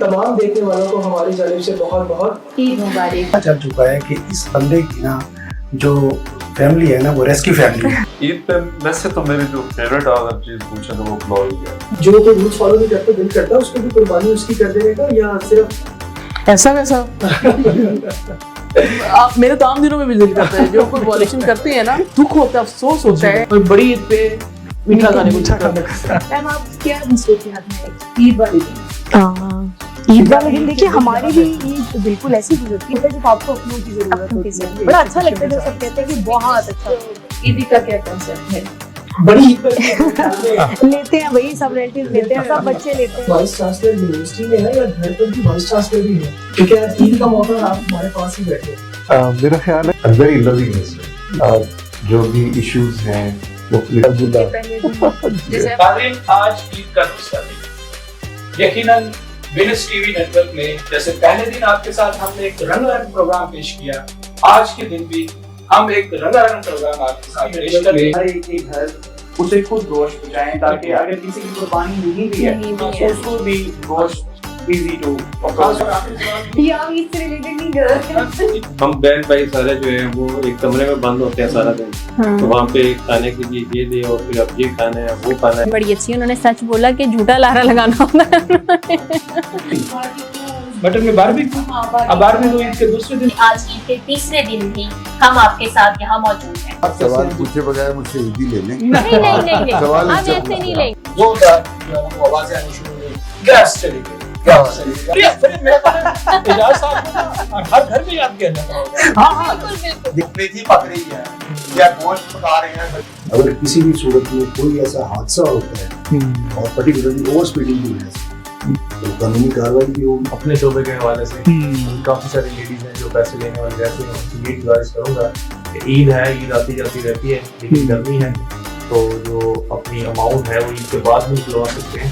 تمام دیکھنے والوں کو ہماری جانب سے بہت بہت عید مبارک. چل چکا ہے کہ اس بندے کی نا جو فیملی ہے نا وہ ریسکیو فیملی ہے. عید پہ ویسے تو میری جو فیوریٹ اگر چیز پوچھے تو وہ پلاؤ ہی ہے. جو کوئی رولس فالو نہیں کرتا دل کرتا اس کو بھی قربانی اس کی کر دینے کا یا صرف ایسا ویسا آپ میرے تو عام دنوں میں بھی دل کرتا ہے. جو کوئی وائلیشن کرتے ہیں نا دکھ ہوتا ہے, افسوس ہوتا ہے. اور بڑی عید پہ میٹھا کھانے کو میم آپ کیا مصروفیات میں عید والے دن؟ عید والے دن دیکھیے ہماری بھی عید بالکل ایسی گزرتی ہے جب آپ کو اپنوں کی ضرورت ہوتی ہے. بڑا اچھا لگتا ہے جب سب کہتے ہیں کہ بہت اچھا. عیدی کا کیا کنسپٹ ہے؟ بڑی عید پر لیتے ہیں وہی سب ریلیٹیو لیتے ہیں, سب بچے لیتے ہیں. وائس چانسلر یونیورسٹی میں ہے یا گھر پر بھی وائس چانسلر بھی ہے کیونکہ آج عید کا موقع ہے, آپ ہمارے پاس ہی بیٹھے ہیں. میرا خیال ہے ویری لونگ منسٹر جو بھی ایشوز ہیں وہ ناظرین آج عید کا دوسرا دن یقیناً Venus T V network میں جیسے پہلے دن آپ کے ساتھ ہم نے ایک رنگا رنگ پروگرام پیش کیا, آج کے دن بھی ہم ایک رنگا رنگ پروگرام آپ کے ساتھ پیش کر رہے ہیں. ہر ایک کے گھر اسے خود گوشت پہنچائیں تاکہ اگر کسی کی قربانی نہیں بھی ہے تو اس کو بھی گوشت ایزی ٹو. ہم بہن بھائی سارے جو ہیں وہ ایک کمرے میں بند ہوتے ہیں سارا دن, تو وہاں پہ کھانے کے لیے یہ دے اور پھر اب یہ کھانا ہے وہ کھانا ہے. بڑی اچھی انہوں نے سچ بولا کہ جھوٹا لارا لگانا ہوتا ہے. مٹن میں باربیکیو, اب باربیکیو عید کے دوسرے دن. آج عید کے تیسرے دن بھی ہم آپ کے ساتھ یہاں موجود ہیں. سوال پوچھے بغیر مجھ سے عیدی لے لیں. نہیں ہم ایسے نہیں لیں. وہ آوازیں آنی شروع ہوئی, گیس چلی گئی. ہر گھر میں یاد کیا جتنی تھی پک رہی ہے یا گوشت پکا رہے ہیں. اگر کسی بھی صورت میں کوئی ایسا حادثہ ہوتا ہے اور پرٹیکولرلی اوور اسپیڈنگ کی وجہ سے تو قانونی کارروائی بھی ہوگی. اپنے شعبے کے حوالے سے کافی ساری لیڈیز ہیں جو پیسے لینے والی رہتی ہیں, ان سے یہ گزارش کروں گا کہ عید ہے, عید آتی جاتی رہتی ہے لیکن گرمی ہے تو جو اپنی اماؤنٹ ہے وہ عید کے بعد بھی نکلوا سکتے ہیں.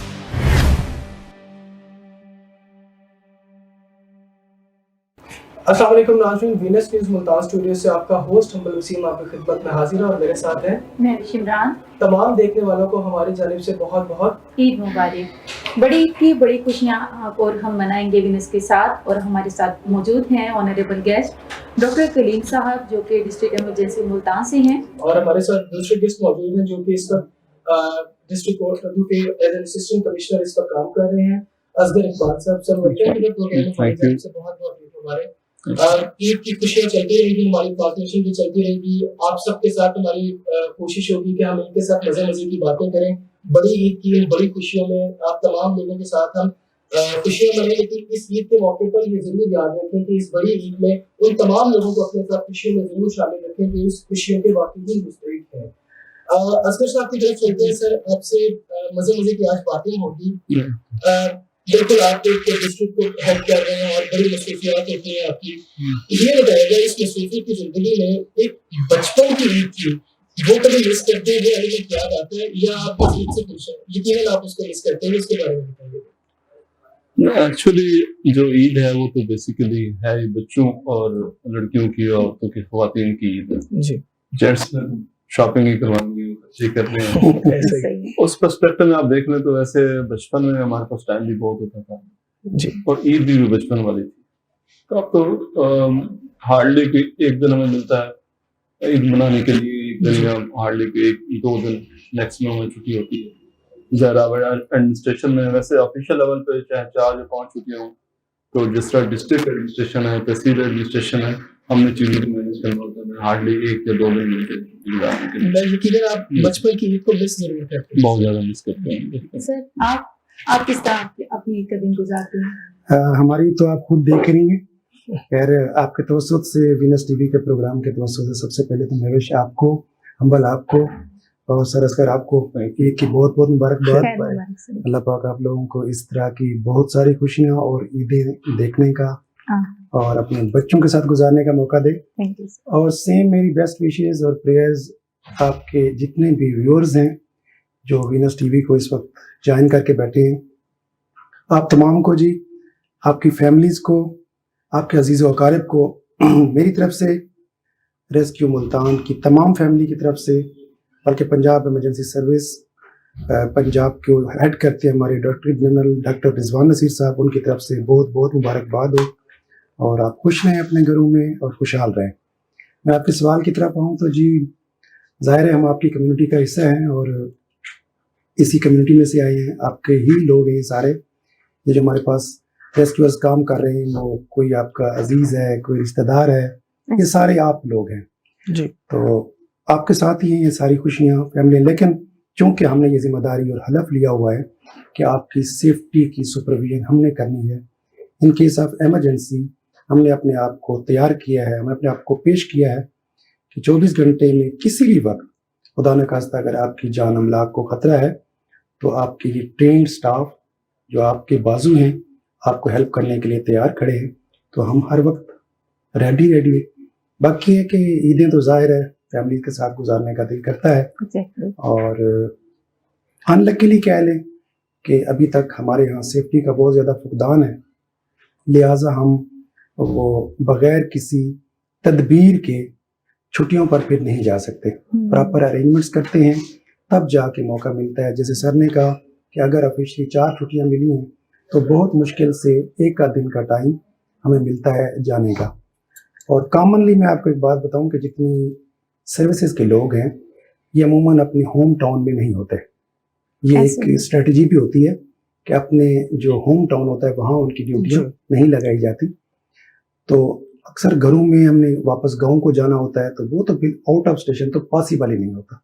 السلام علیکم ناظرین, وینس نیوز ملتان اسٹوڈیو سے آپ کا ہوسٹ حنبل وسیم آپ کی خدمت میں حاضر ہے اور میرے ساتھ ہیں میں شمران. تمام دیکھنے والوں کو ہماری جانب سے بہت بہت عید مبارک. بڑی عید کی بڑی خوشیاں آپ اور ہم منائیں گے وینس کے ساتھ, اور ہمارے ساتھ موجود ہیں آنریبل گیسٹ ڈاکٹر کلیم صاحب جو کہ ڈسٹرکٹ ایمرجنسی ملتان سے ہیں, اور ہمارے ساتھ دوسرے گیسٹ موجود ہیں جو کہ اس وقت ڈسٹرکٹ کورٹ اردو کے ایز این اسسٹنٹ کمشنر اس پر کام کر رہے ہیں, اصغر اقبال صاحب. سر ویلکم ٹو پروگرام, سے بہت بہت ہمارے عید کی خوشیاں چلتی رہے گی, ہماری پارٹنرشپ بھی چلتی رہے گی. آپ سب کے ساتھ ہماری کوشش ہوگی کہ ہم ان کے ساتھ مزے مزے کی باتیں کریں. بڑی عید کی بڑی خوشیوں میں آپ تمام لوگوں کے ساتھ ہم خوشیاں منائیں, لیکن اس عید کے موقع پر یہ ضرور یاد رکھیں کہ اس بڑی عید میں ان تمام لوگوں کو اپنے ساتھ خوشیوں میں ضرور شامل رکھیں کہ اس خوشیوں کے واقعی مستحق ہیں. اصغر صاحب کی طرف چلتے ہیں. سر آپ سے مزے مزے کی آج باتیں ہوگی. بالکل آپ ایک ڈسٹرکٹ کو ہیلپ کر رہے ہیں اور بڑی مصروفیات ہوتی ہیں آپ کی. یہ بتائیے گا اس مصروفیت کی زندگی میں ایک بچپن کی عید تھی وہ کبھی مس کرتے ہیں, وہ ایلیمنٹ یاد آتا ہے یا آپ اس عید سے خوش ہیں؟ یقیناً آپ اس کو مس کرتے ہیں, اس کے بارے میں بتائیے. ایکچولی جو عید ہے وہ تو بیسیکلی ہے بچوں اور لڑکیوں کی اور عورتوں کی, خواتین کی عید ہے. جی, جینٹس میں شاپنگ ہی کروانی ہے, بچے کر رہے ہیں. اس پرسپیکٹو میں آپ دیکھ لیں تو ویسے بچپن میں ہمارے پاس ٹائم بھی بہت ہوتا تھا جی, اور عید بھی بچپن والی تھی. تو اب تو ہارڈلی ایک دن ہمیں ملتا ہے عید منانے کے لیے, ایک دن یا ہارڈلی ایک دو دن میکسیمم ہمیں چھٹی ہوتی ہے. ذرا ایڈمنسٹریشن میں ویسے آفیشیل لیول پہ چاہے 4 یا 5 چھٹیاں ہوں, تو جس طرح ڈسٹرکٹ ایڈمنسٹریشن ہے, تحصیل ایڈمنسٹریشن ہے, ہم نے چیزیں مینیج کرنا ہوتا ہے. ہارڈلی 1 یا 2 دن ملتے ہیں. یقیناً آپ بچپن کی عید کو مس ضرور کرتے ہیں. بہت زیادہ مس کرتے ہیں. سر آپ کس طرح اپنی عید کا دن گزارتے ہیں؟ ہماری تو آپ خود دیکھ رہی ہیں. خیر آپ کے توسط سے وینس ٹی وی کے پروگرام کے توسط سے سب سے پہلے تو مہوش آپ کو, حنبل آپ کو اور سر اصغر آپ کو عید کی بہت بہت مبارکباد. اللہ پاک آپ لوگوں کو اس طرح کی بہت ساری خوشیاں اور عیدیں دیکھنے کا اور اپنے بچوں کے ساتھ گزارنے کا موقع دے. اور سیم میری بیسٹ وشیز اور پریئرز آپ کے جتنے بھی ویورز ہیں جو وینس ٹی وی کو اس وقت جوائن کر کے بیٹھے ہیں, آپ تمام کو جی, آپ کی فیملیز کو, آپ کے عزیز و اقارب کو میری طرف سے, ریسکیو ملتان کی تمام فیملی کی طرف سے, بلکہ پنجاب ایمرجنسی سروس पंजाब को हेड करते हैं हमारे director general doctor Rizwan Naseer साहब, उनकी तरफ से बहुत बहुत मुबारकबाद हो और आप खुश रहें अपने घरों में और खुशहाल रहें। मैं आपके सवाल की तरफ आऊँ तो जी, ज़ाहिर है हम आपकी कम्युनिटी का हिस्सा हैं और इसी कम्युनिटी में से आए हैं, आपके ही लोग हैं ये सारे। ये जो हमारे पास रेस्क्यूअर्स काम कर रहे हैं, वो कोई आपका अजीज़ है, कोई रिश्तेदार है, ये सारे आप लोग हैं जी। तो आपके साथ ही हैं ये सारी खुशियाँ फैमिली। लेकिन चूँकि हमने ये जिम्मेदारी और हलफ लिया हुआ है कि आपकी सेफ्टी की सुपरविजन हमने करनी है, इन केस ऑफ एमरजेंसी हमने अपने आप को तैयार किया है, हमने अपने आप को पेश किया है कि 24 घंटे में किसी भी वक्त खुदा न खास्ता अगर आपकी जान अमलाक को ख़तरा है तो आपके ये ट्रेंड स्टाफ जो आपके बाजू हैं, आपको हेल्प करने के लिए तैयार खड़े हैं। तो हम हर वक्त रेडी है। बाकी है कि ईदें तो ज़ाहिर है फैमिली के साथ गुजारने का दिल करता है और अनलकीली कह लें कि अभी तक हमारे यहाँ सेफ्टी का बहुत ज़्यादा फुकदान है, लिहाजा हम वो बग़ैर किसी तदबीर के छुट्टियों पर फिर नहीं जा सकते। प्रॉपर अरेंजमेंट्स करते हैं तब जाके मौका मिलता है। जैसे सर ने कहा कि अगर ऑफिशियली 4 छुट्टियाँ मिली हैं तो बहुत मुश्किल से 1 आध दिन का टाइम हमें मिलता है जाने का। और कॉमनली मैं आपको एक बात बताऊं कि जितनी सर्विसेज के लोग हैं ये अमूमन अपने होम टाउन में नहीं होते। ये एक स्ट्रेटजी भी होती है कि अपने जो होम टाउन होता है वहाँ उनकी ड्यूटियाँ नहीं लगाई जाती। तो अक्सर घरों में हमने वापस गांव को जाना होता है तो वो तो फिर आउट ऑफ स्टेशन तो पॉसिबल ही नहीं होता।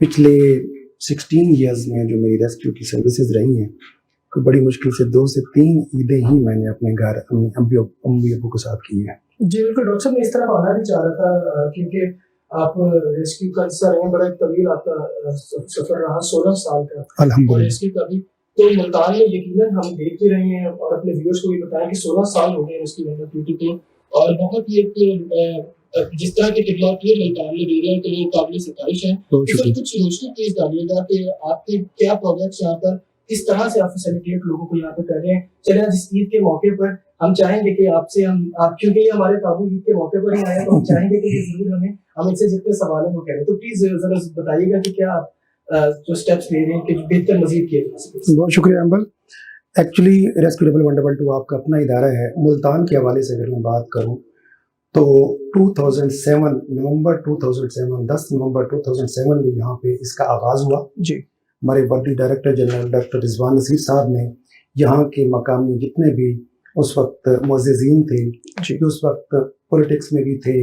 पिछले 16 ईयर्स में जो मेरी रेस्क्यू की सर्विसेज रही हैं, कोई बड़ी मुश्किल से 2 से 3 ईदें ही मैंने अपने घर अपनी अम्मी अब्बू के साथ की हैं। जी बिल्कुल डॉक्टर साहब, मैं इस तरफ आना भी चाह रहा था क्योंकि आप रेस्क्यू का हिस्सा रहे, बड़ा एक तवील आपका सफर रहा, 16 साल का अल्हम्दुलिल्लाह। रेस्क्यू का भी। तो मुल्तान में यकीनन हम देख भी रहे हैं और अपने व्यूअर्स को भी बताएं कि 16 साल हो गए रेस्क्यू ड्यूटी को और बहुत ही एक जिस तरह की खिदमत ये मुल्तान में दे रहे हैं तो ये काबिल सितारिश है। तो कुछ रोशनी प्लीज डालिएगा कि आपके क्या प्रोजेक्ट्स यहाँ पर किस तरह से आप फैसिलिटेट लोगों को यहाँ पे कर रहे हैं। चले आज इस ईद के मौके पर हम चाहेंगे कि आपसे आप क्योंकि ये हमारे काबू ईद के मौके पर ही आए हैं तो हम चाहेंगे कि जरूर हम इनसे जितने सवाल हैं वो करें। तो प्लीज जरा बताइएगा कि क्या आप जो स्टेप्स ले रहे हैं कि बेहतर मजीद किए जा सके। बहुत शुक्रिया अंबल। एक्चुअली रेस्क्यू 112 आपका अपना इदारा है। मुल्तान के हवाले से अगर मैं बात करूँ तो 2007 नवंबर 2007 10 नवंबर 2007 में यहाँ पे इसका आगाज़ हुआ जी। हमारे वर्दी director general doctor Rizwan Naseer साहब ने यहाँ के मकामी जितने भी उस वक्त मुअज़्ज़िज़ीन थे, जो उस वक्त पॉलिटिक्स में भी थे,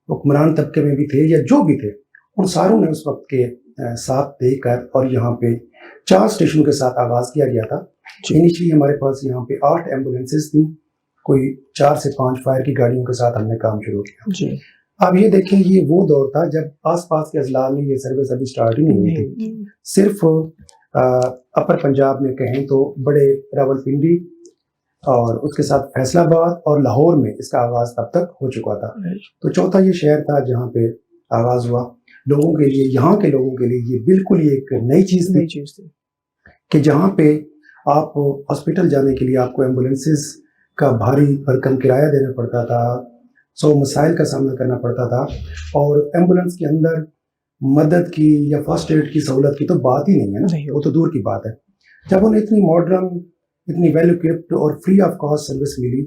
हुक्मरान तबके में भी थे या जो भी थे, उन सारों ने उस वक्त के साथ देकर और यहाँ पे 4 स्टेशनों के साथ आगाज़ किया गया था। इनिशियली हमारे पास यहाँ पे 8 एम्बुलेंसेज थी, कोई 4 से 5 फायर की गाड़ियों के साथ हमने काम शुरू किया जी। अब ये देखें ये वो दौर था जब आसपास के अजला में ये सर्विस अभी स्टार्ट ही नहीं हुई थी। सिर्फ अपर पंजाब में कहें तो बड़े रावलपिंडी और उसके साथ फैसलाबाद और लाहौर में इसका आगाज़ तब तक हो चुका था। तो चौथा ये शहर था जहाँ पे आगाज़ हुआ। लोगों के लिए, यहाँ के लोगों के लिए ये बिल्कुल ही एक नई चीज़ थी कि जहाँ पे आप हॉस्पिटल जाने के लिए आपको एम्बुलेंसेस का भारी भरकम किराया देना पड़ता था, 100 मसाइल का सामना करना पड़ता था और एम्बुलेंस के अंदर मदद की या फर्स्ट एड की सहूलत की तो बात ही नहीं है ना, वो तो दूर की बात है। जब उन्हें इतनी मॉडर्न, इतनी वेल इक्विप्ड और फ्री ऑफ कॉस्ट सर्विस मिली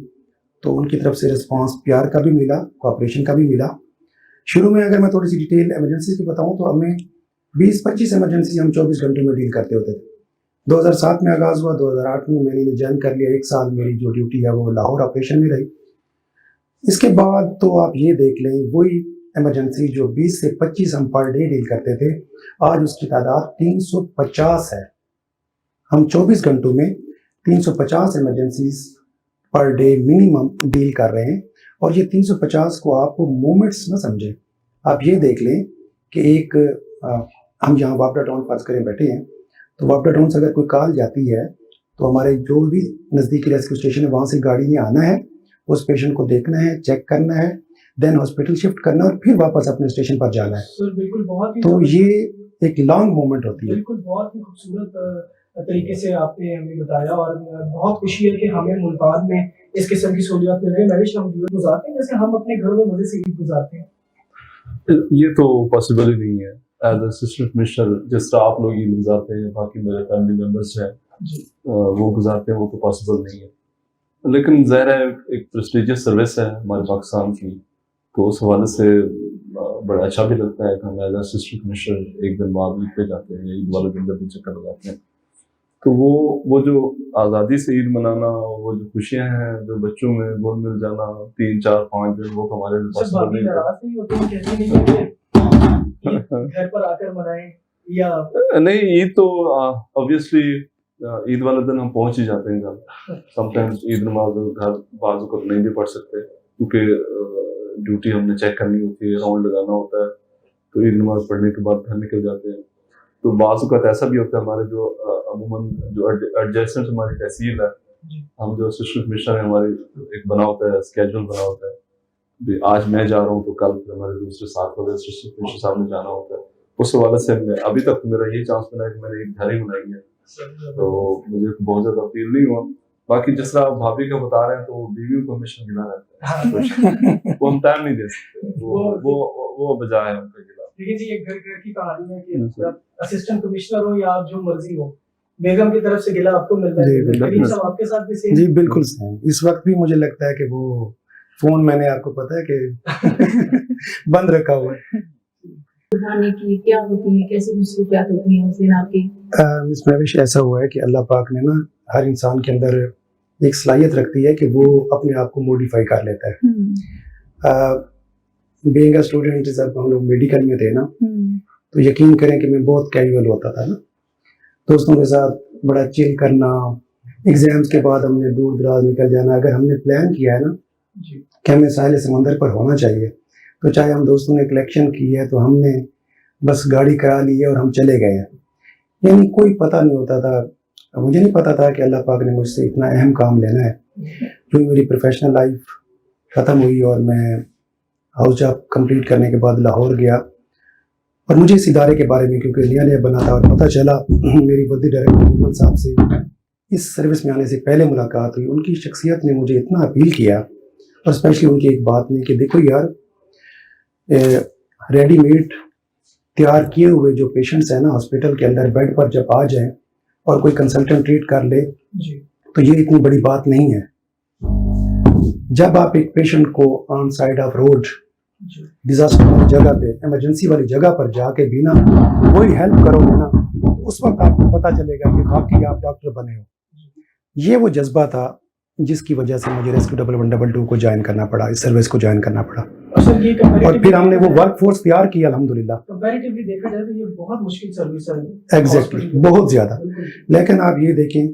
तो उनकी तरफ से रिस्पांस प्यार का भी मिला, कोऑपरेशन का भी मिला। शुरू में अगर मैं थोड़ी सी डिटेल एमरजेंसी की बताऊं तो हमें 20-25 एमरजेंसी हम 24 घंटे में डील करते होते थे। 2007 में आगाज़ हुआ, 2008 में मैंने ज्वाइन कर लिया। 1 साल मेरी जो ड्यूटी है वो लाहौर ऑपरेशन में रही। इसके बाद तो आप ये देख लें वही एमरजेंसी जो 20 से 25 हम पर डे डील करते थे, आज उसकी तादाद 350 है। हम 24 घंटों में 350 emergencies per day minimum deal कर रहे हैं और ये 350 को आप मोमेंट्स ना समझें। आप ये देख लें कि एक हम यहाँ वापडा टाउन फर्ज करें बैठे हैं तो वापडा टाउन से अगर कोई कॉल जाती है तो हमारे जो भी नज़दीकी रेस्क्यू स्टेशन है वहाँ से गाड़ी में आना है, उस पेशेंट को देखना है, चेक करना है, देन हॉस्पिटल शिफ्ट करना और फिर वापस अपने स्टेशन पर जाना है। सर बिल्कुल बहुत ही तो ये एक लॉन्ग मोमेंट होती है। बिल्कुल बहुत ही खूबसूरत तरीके से आपने हमें बताया और बहुत खुशी है कि हमें मुल्तान में इस किस्म की सहूलियत मिल रही है। मैं भी हम गुजारते हैं जैसे हम अपने घरों में मजे से ईद गुजारते हैं। ये तो पॉसिबल ही नहीं है। ایز اسسٹنٹ کمشنر جس طرح آپ لوگ عید گزارتے ہیں، باقی میرے فیملی ممبرس ہیں وہ گزارتے ہیں، وہ تو پاسبل نہیں ہے، لیکن ظاہر ہے ایک پریسٹیجیس سروس ہے ہمارے پاکستان کی، تو اس حوالے سے بڑا اچھا بھی لگتا ہے کہ ہم ایز اسسٹنٹ کمشنر ایک دن بعد عید پہ جاتے ہیں، عید والے دن جب چکر لگاتے ہیں، تو وہ جو آزادی سے عید منانا، وہ جو خوشیاں ہیں، جو بچوں میں گھل مل جانا 3 4 5 دن، وہ ہمارے لیے پاسبل نہیں ہے۔ گھر پر آ کر منائیں یا نہیں، عید تو obviously عید والے دن ہم پہنچ ہی جاتے ہیں گھر، سم ٹائمز عید نماز گھر بعض اوقات نہیں بھی پڑھ سکتے کیونکہ ڈیوٹی ہم نے چیک کرنی ہوتی ہے، راؤنڈ لگانا ہوتا ہے، تو عید نماز پڑھنے کے بعد گھر نکل جاتے ہیں۔ تو بعض اوقات ایسا بھی ہوتا ہے ہمارے جو عموماً جو ایڈجسٹمنٹ ہماری تحصیل ہے، ہم جو اسسٹنٹ کمشنر ہیں ہماری ایک بنا ہوتا ہے، اسکیجول بنا ہوتا ہے، آج میں جا رہا ہوں تو کل ہمارے دوسرے ساتھ والے اسسٹنٹ کمشنر صاحب نے جانا ہوتا ہے۔ اس حوالے سے ابھی تک میرا یہ چانس بنا ہے کہ میں نے ایک گھر ہی بنائی ہے، تو مجھے بہت زیادہ فیل نہیں ہوا۔ باقی جس طرح آپ بھابھی کا بتا رہے ہیں تو بیویوں کا ہمیشہ گلا رہتا ہے، وہ ہم ٹائم نہیں دے سکتے، وہ بجائے ہے ان کا گلا۔ دیکھیے جی، ایک گھر کی کہانی ہے کہ اسسٹنٹ کمشنر ہو یا آپ جو مرضی ہو، بیگم کی طرف سے گلا آپ کو ملتا ہے، کریم صاحب آپ کے ساتھ بھی سیم؟ جی بالکل سیم، اس وقت بھی مجھے لگتا ہے کہ وہ فون میں نے آپ کو پتا ہے کہ بند رکھا ہوا ہے۔ قربانی کی کیا ہوتی ہے، کیسی مصروفیات ہوتی ہیں اس دن آپ کی؟ مس مہوش، ایسا ہوا ہے کہ اللہ پاک نے نا ہر انسان کے اندر ایک صلاحیت رکھتی ہے کہ وہ اپنے آپ کو موڈیفائی کر لیتا ہے۔ بینگ اے اسٹوڈنٹ جب ہم لوگ میڈیکل میں تھے نا، تو یقین کریں کہ میں بہت کیجول ہوتا تھا نا، دوستوں کے ساتھ بڑا چل کرنا، ایگزامس کے بعد ہم نے دور دراز نکل جانا۔ اگر ہم نے پلان کیا ہے نا کہ ہمیں ساحل سمندر پر ہونا چاہیے، تو چاہے ہم دوستوں نے کلیکشن کی ہے تو ہم نے بس گاڑی کرا لی ہے اور ہم چلے گئے ہیں، یعنی کوئی پتہ نہیں ہوتا تھا، مجھے نہیں پتا تھا کہ اللہ پاک نے مجھ سے اتنا اہم کام لینا ہے۔ جو میری پروفیشنل لائف ختم ہوئی اور میں ہاؤس جاب کمپلیٹ کرنے کے بعد لاہور گیا، اور مجھے اس ادارے کے بارے میں کیونکہ نیا نیا بنا تھا اور پتہ چلا، میری ودی ڈائریکٹر محمد صاحب سے اس سروس میں آنے سے پہلے ملاقات ہوئی، ان کی شخصیت نے مجھے اتنا اپیل کیا، اور اسپیشلی ان کی ایک بات نے کہ دیکھو یار، ریڈی میڈ تیار کیے ہوئے جو پیشنٹس ہیں نا ہاسپٹل کے اندر بیڈ پر جب آ جائیں اور کوئی کنسلٹنٹ ٹریٹ کر لے تو یہ اتنی بڑی بات نہیں ہے۔ جب آپ ایک پیشنٹ کو آن سائڈ آف روڈ ڈیزاسٹر والی جگہ پہ، ایمرجنسی والی جگہ پر جا کے بھی نا وہی ہیلپ کرو گے نا، اس وقت آپ کو پتہ چلے گا کہ واقعی آپ ڈاکٹر بنے ہو۔ یہ وہ جذبہ تھا جس کی وجہ سے مجھے ریسکیو 1112 کو جوائن کرنا پڑا، اس سروس کو جوائن کرنا پڑا، اور پھر ہم نے وہ ورک فورس تیار کیا الحمدللہ۔ کمپیریٹیولی دیکھا جائے تو یہ بہت مشکل سروس ہے، ایگزیکٹلی بہت زیادہ، لیکن آپ یہ دیکھیں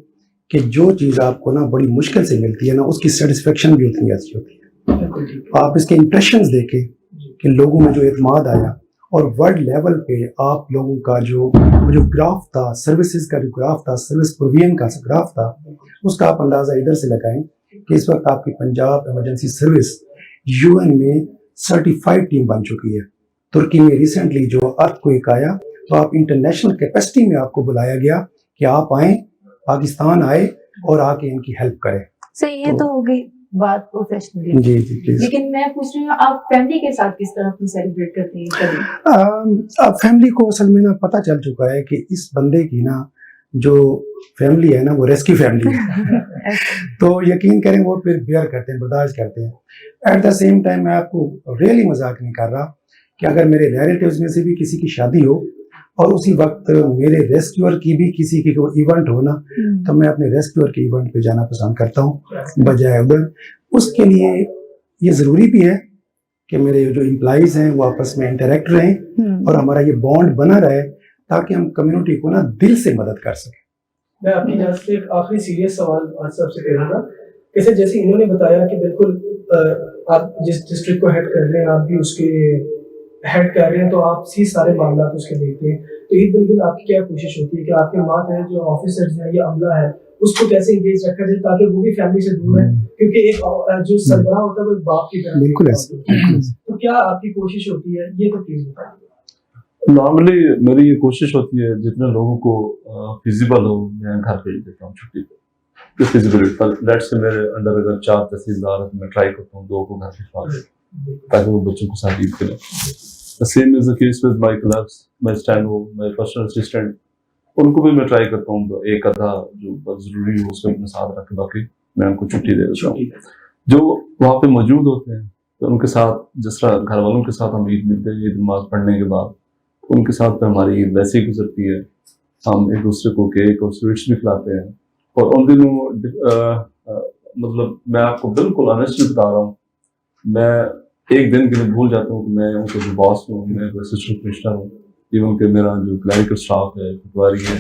کہ جو چیز آپ کو نا بڑی مشکل سے ملتی ہے نا، اس کی سیٹسفیکشن بھی اتنی اچھی ہوتی ہے۔ آپ اس کے امپریشنز دیکھیں کہ لوگوں میں جو اعتماد آیا، اور ورلڈ لیول پہ آپ لوگوں کا جو گراف تھا، سروسز کا جو گراف تھا، سروس پروویژن کا گراف تھا، اس کا آپ اندازہ ادھر سے لگائیں کہ اس وقت آپ کی پنجاب ایمرجنسی سروس UN میں سرٹیفائڈ ٹیم بن چکی ہے۔ ترکی میں ریسنٹلی جو ارتھ کوئک آیا تو آپ انٹرنیشنل کیپیسٹی میں آپ کو بلایا گیا کہ آپ آئیں، پاکستان آئے اور آ کے ان کی ہیلپ کریں۔ صحیح، یہ تو ہو گئی بات پروفیشنلی، جی جی پلیز۔ لیکن میں پوچھ رہی ہوں آپ فیملی کے ساتھ کس طرح اپنی سیلیبریٹ کرتے ہیں؟ اب فیملی کو اصل میں نا پتہ چل چکا ہے کہ اس بندے کی نا جو فیملی ہے نا وہ ریسکیو فیملی ہے، تو یقین کریں وہ پھر بیئر کرتے ہیں، برداشت کرتے ہیں۔ ایٹ دا سیم ٹائم میں آپ کو ریئلی مذاق نہیں کر رہا کہ اگر میرے ریلیٹیوز میں سے بھی کسی کی شادی ہو اور اسی وقت میرے ریسکیور کی بھی کسی کی کوئی ایونٹ ہو نا، تو میں اپنے ریسکیور کے ایونٹ پہ جانا پسند کرتا ہوں بجائے ادھر۔ اس کے لیے یہ ضروری بھی ہے کہ میرے جو امپلائیز ہیں وہ آپس میں انٹریکٹ رہیں اور ہمارا یہ بانڈ بنا رہے تاکہ ہم کمیونٹی کو نا دل سے مدد کر سکیں۔ میں اپنی جانب سے ایک آخری سیریس سوال آج سب سے کروں گا، جیسے انہوں نے بتایا کہ بالکل آپ جس ڈسٹرکٹ کو ہیڈ کر رہے ہیں، آپ بھی اس کے ہیڈ کر رہے ہیں، تو آپ سارے معاملات اس کے دیکھتے ہیں، تو عید بالدن آپ کی کیا کوشش ہوتی ہے کہ آپ کے ماتحت جو آفیسرز ہیں یا عملہ ہے اس کو کیسے انگیج رکھا جائے تاکہ وہ بھی فیملی سے دور رہیں، کیونکہ ایک جو سربراہ ہوتا ہے وہ ایک باپ کی طرح، بالکل ایسے، تو کیا آپ کی کوشش ہوتی ہے، یہ تو پلیز بتائیے۔ نارملی میری یہ کوشش ہوتی ہے جتنے لوگوں کو فیزیبل ہو میں گھر بھیج دیتا ہوں چھٹی پہ، فیزیبلٹی لیٹ سے میرے انڈر اگر 4 تحصیلدار ہیں تو میں ٹرائی کرتا ہوں 2 کو گھر بھجوا دوں تاکہ وہ بچوں کو ساتھ عید کریں۔ Same is the case with my clerks, my steno, my personal assistant, उनको भी मैं ट्राई करता हूँ एक आधा जो बस जरूरी हो उसको अपने साथ रख के बाकी मैं उनको छुट्टी दे देता हूँ। जो वहाँ पे मौजूद होते हैं तो उनके साथ जिस तरह घर वालों के साथ हम ईद मिलते हैं, ईद नमाज पढ़ने के बाद उनके साथ तो हमारी ईद वैसे ही गुजरती है। हम एक दूसरे को केक और स्वीट्स भी खिलाते हैं और उन दिनों मतलब मैं आपको बिल्कुल ऑनेस्टली बता रहा हूँ, मैं एक दिन के लिए भूल जाता हूँ कि मैं उनका जो बॉस हूँ, मैं असिस्टेंट कमिश्नर हूँ, इवन कि मेरा जो क्लरिकल स्टाफ है, पटवारी है,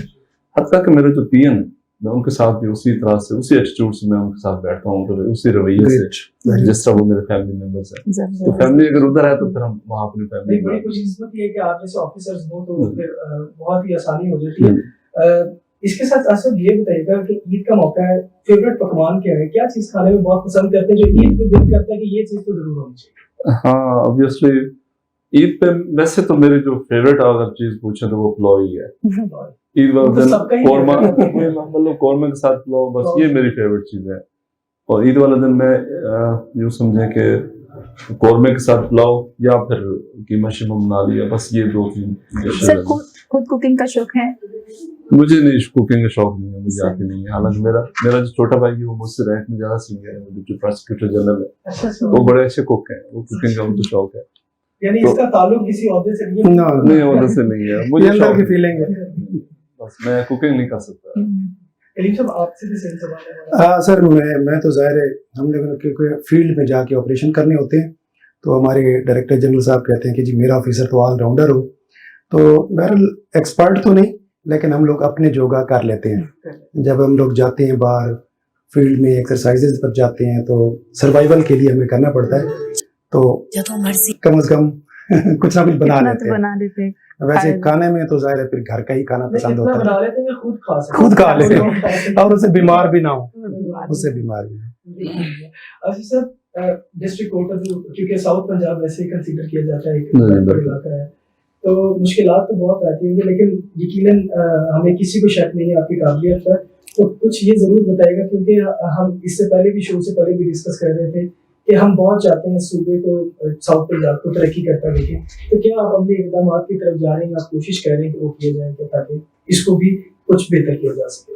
हत्ता कि मेरे जो पीएन है, मैं उनके साथ भी उसी तरह से उसी एटीट्यूड से मैं उनके साथ बैठता हूँ, तो उसी रवैये से जिस तरह वो मेरे फैमिली मेंबर्स हैं। तो फैमिली अगर उधर है तो फिर हम वहाँ अपनी फैमिली बड़ी खुशकिस्मती है कि आप जैसे ऑफिसर्स हो तो फिर बहुत ही आसानी हो जाती है। इसके साथ असद ये बताइएगा कि ईद का मौका है, फेवरेट पकवान क्या है, क्या चीज खाने में बहुत पसंद करते हैं जो ईद पे दिल करता है कि ये चीज तो जरूर होनी चाहिए? हाँ, ऑब्वियसली ईद पे वैसे तो मेरी जो फेवरेट अगर चीज पूछे तो वो पुलाव ही है। ईद वाले दिन कौरमा, मतलब कौरमा के साथ पुलाव, बस ये मेरी फेवरेट चीज है। और ईद वाले दिन मैं यूँ समझे कि कौरमे के साथ पुलाव या फिर कीमा शीमा बना लिया, बस ये दो तीन। सर खुद कुकिंग का शौक है? मुझे नहीं, कुकिंग का शौक नहीं है, मुझे आती नहीं है। हालांकि मेरा जो छोटा भाई है वो मुझसे रैंक में ज्यादा सीनियर है, डिप्टी प्रोसिक्यूटर जनरल है, वो बड़े अच्छे कुक हैं, वो कुकिंग का उनको शौक है। यानी इसका ताल्लुक किसी ओहदे से नहीं है? नहीं, ओहदे से नहीं है, मुझे अंदर की फीलिंग है, बस मैं कुकिंग नहीं कर सकता। कलीम साहब आपसे भी सेम सवाल है। हाँ सर, मैं तो जाहिर है हम लोग क्योंकि फील्ड में जाके ऑपरेशन करने होते हैं तो हमारे डायरेक्टर जनरल साहब कहते हैं कि जी मेरा ऑफिसर तो ऑलराउंडर हो, तो बहरहाल एक्सपर्ट तो नहीं लेकिन हम लोग अपने जोगा कर लेते हैं। जब हम लोग जाते हैं बाहर फील्ड में एक्सरसाइजेज पर जाते हैं तो सर्वाइवल के लिए हमें करना पड़ता है, तो कम से कम कुछ ना कुछ बना लेते हैं। वैसे खाने में तो जाहिर है फिर घर का ही खाना पसंद होता है, खुद खा लेते हैं और उससे बीमार भी ना हो, उससे बीमार भी ना। अच्छा सर, डिस्ट्रिक्ट कोर्ट क्योंकि साउथ पंजाब वैसे ही कंसीडर किया जाता है एक इलाका है, तो मुश्किलात तो बहुत आती होंगी, लेकिन यकीनन हमें किसी को शक नहीं है आपकी काबिलियत पर। तो कुछ ये जरूर बताएगा, क्योंकि हम इससे पहले भी शो से पहले भी डिस्कस कर रहे थे कि हम बहुत चाहते हैं सूबे को, साउथ पंजाब को तरक्की करता देखें, तो क्या आप अपने इकदाम की तरफ जा रहे हैं, आप कोशिश कर रहे हैं कि वो किए जाए ताकि इसको भी कुछ बेहतर किया जा सके?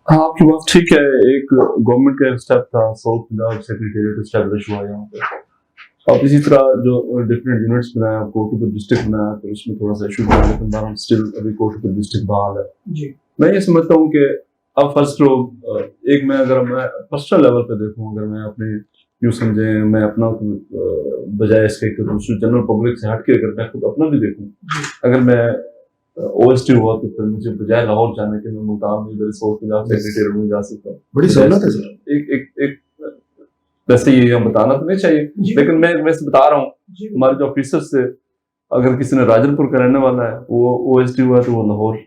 हाँ, आपकी बात ठीक है। एक गवर्नमेंट का स्टेप था, साउथ पंजाब सेक्रेटेरिएट एस्टैब्लिश हुआ यहाँ पे। अब इसी तरह जो डिफरेंट यूनिट्स बनाया, कोटपुर डिस्ट्रिक्ट बनाया, तो उसमें थोड़ा सा इशू बना, लेकिन बहरहाल स्टिल अभी कोटपुर डिस्ट्रिक्ट बहाल है जी। मैं ये समझता हूँ कि अब फर्स्ट एक मैं अगर मैं पर्सनल लेवल पे देखूँ, अगर मैं अपने यूँ समझे मैं अपना बजाय इसके दूसरी जनरल पब्लिक से हट के अगर मैं खुद अपना भी देखूँ, अगर मैं OST हुआ तो फिर मुझे बजाय लाहौर जाने के मैं मुल्तान में इधर साउथ पंजाब सेक्रेटेरिएट में जा सकता हूँ। बड़ी सहूलत है सर। एक वैसे ये हम बताना तो नहीं चाहिए, लेकिन मैं वैसे बता रहा हूँ, हमारे जो ऑफिसर्स से अगर किसी ने राजनपुर का रहने वाला है वो OST हुआ तो वो लाहौर,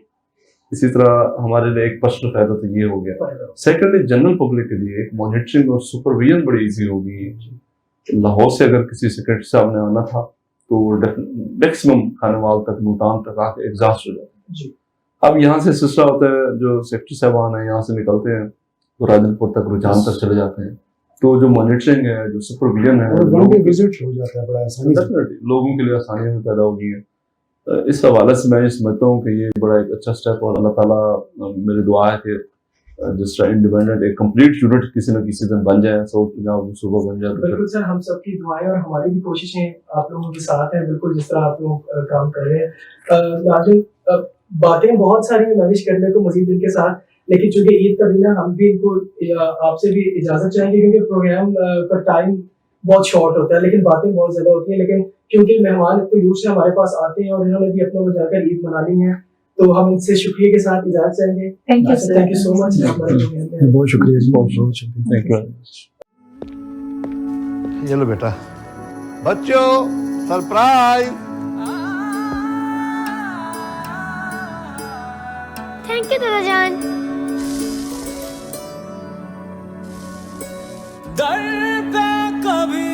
इसी तरह हमारे लिए एक पर्सनल फायदा तो ये हो गया। सेकेंडली जनरल पब्लिक के लिए एक मॉनिटरिंग और सुपरविजन बड़ी इजी होगी। लाहौर से अगर किसी सेक्रेटरी साहब ने आना था तो मैक्सिमम खानेवाल तक, मुल्तान तक आके एग्जॉस्ट हो जाते हैं। अब यहाँ से सिलसिला होता है, जो सेक्रेटरी साहब है यहाँ से निकलते हैं तो राजनपुर तक, रुझान तक चले जाते हैं, तो जो मॉनिटरिंग है, जो सुपरविजन है, विजिट हो जाता है बड़ा आसानी से, लोगों के लिए आसानियां भी पैदा होगी हैं। इस हवाले से मैं ये समझता हूँ कि ये बड़ा एक अच्छा स्टेप, और अल्लाह ताला मेरी दुआ है कि जिस तरह इंडिपेंडेंट एक कंप्लीट यूनिट किसी न किसी दिन बन जाए, साउथ पंजाब सूबा बन जाए। बिल्कुल सर, हम सबकी दुआएं और हमारी भी कोशिशें आप लोगों के साथ हैं, बिल्कुल जिस तरह आप लोग काम कर रहे हैं। राजन, बातें बहुत सारी हैं मैं करने को मजीद इनके साथ, लेकिन चूंकि ईद का दिन है हम भी इनको आपसे भी इजाजत चाहेंगे, क्योंकि प्रोग्राम का टाइम बहुत शॉर्ट होता है लेकिन बातें बहुत ज्यादा होती हैं। लेकिन क्योंकि मेहमान इतनी दूर से हमारे पास आते हैं और इन्होंने भी अपनों में जाकर ईद मनानी है, तो हम इनसे शुक्रिया के साथ इजाजत चाहेंगे। Thank you so much. बहुत शुक्रिया जी, बहुत शुक्रिया। Thank you. ये लो बेटा, बच्चों सरप्राइज। थैंक यू दादा जान। दर पे कभी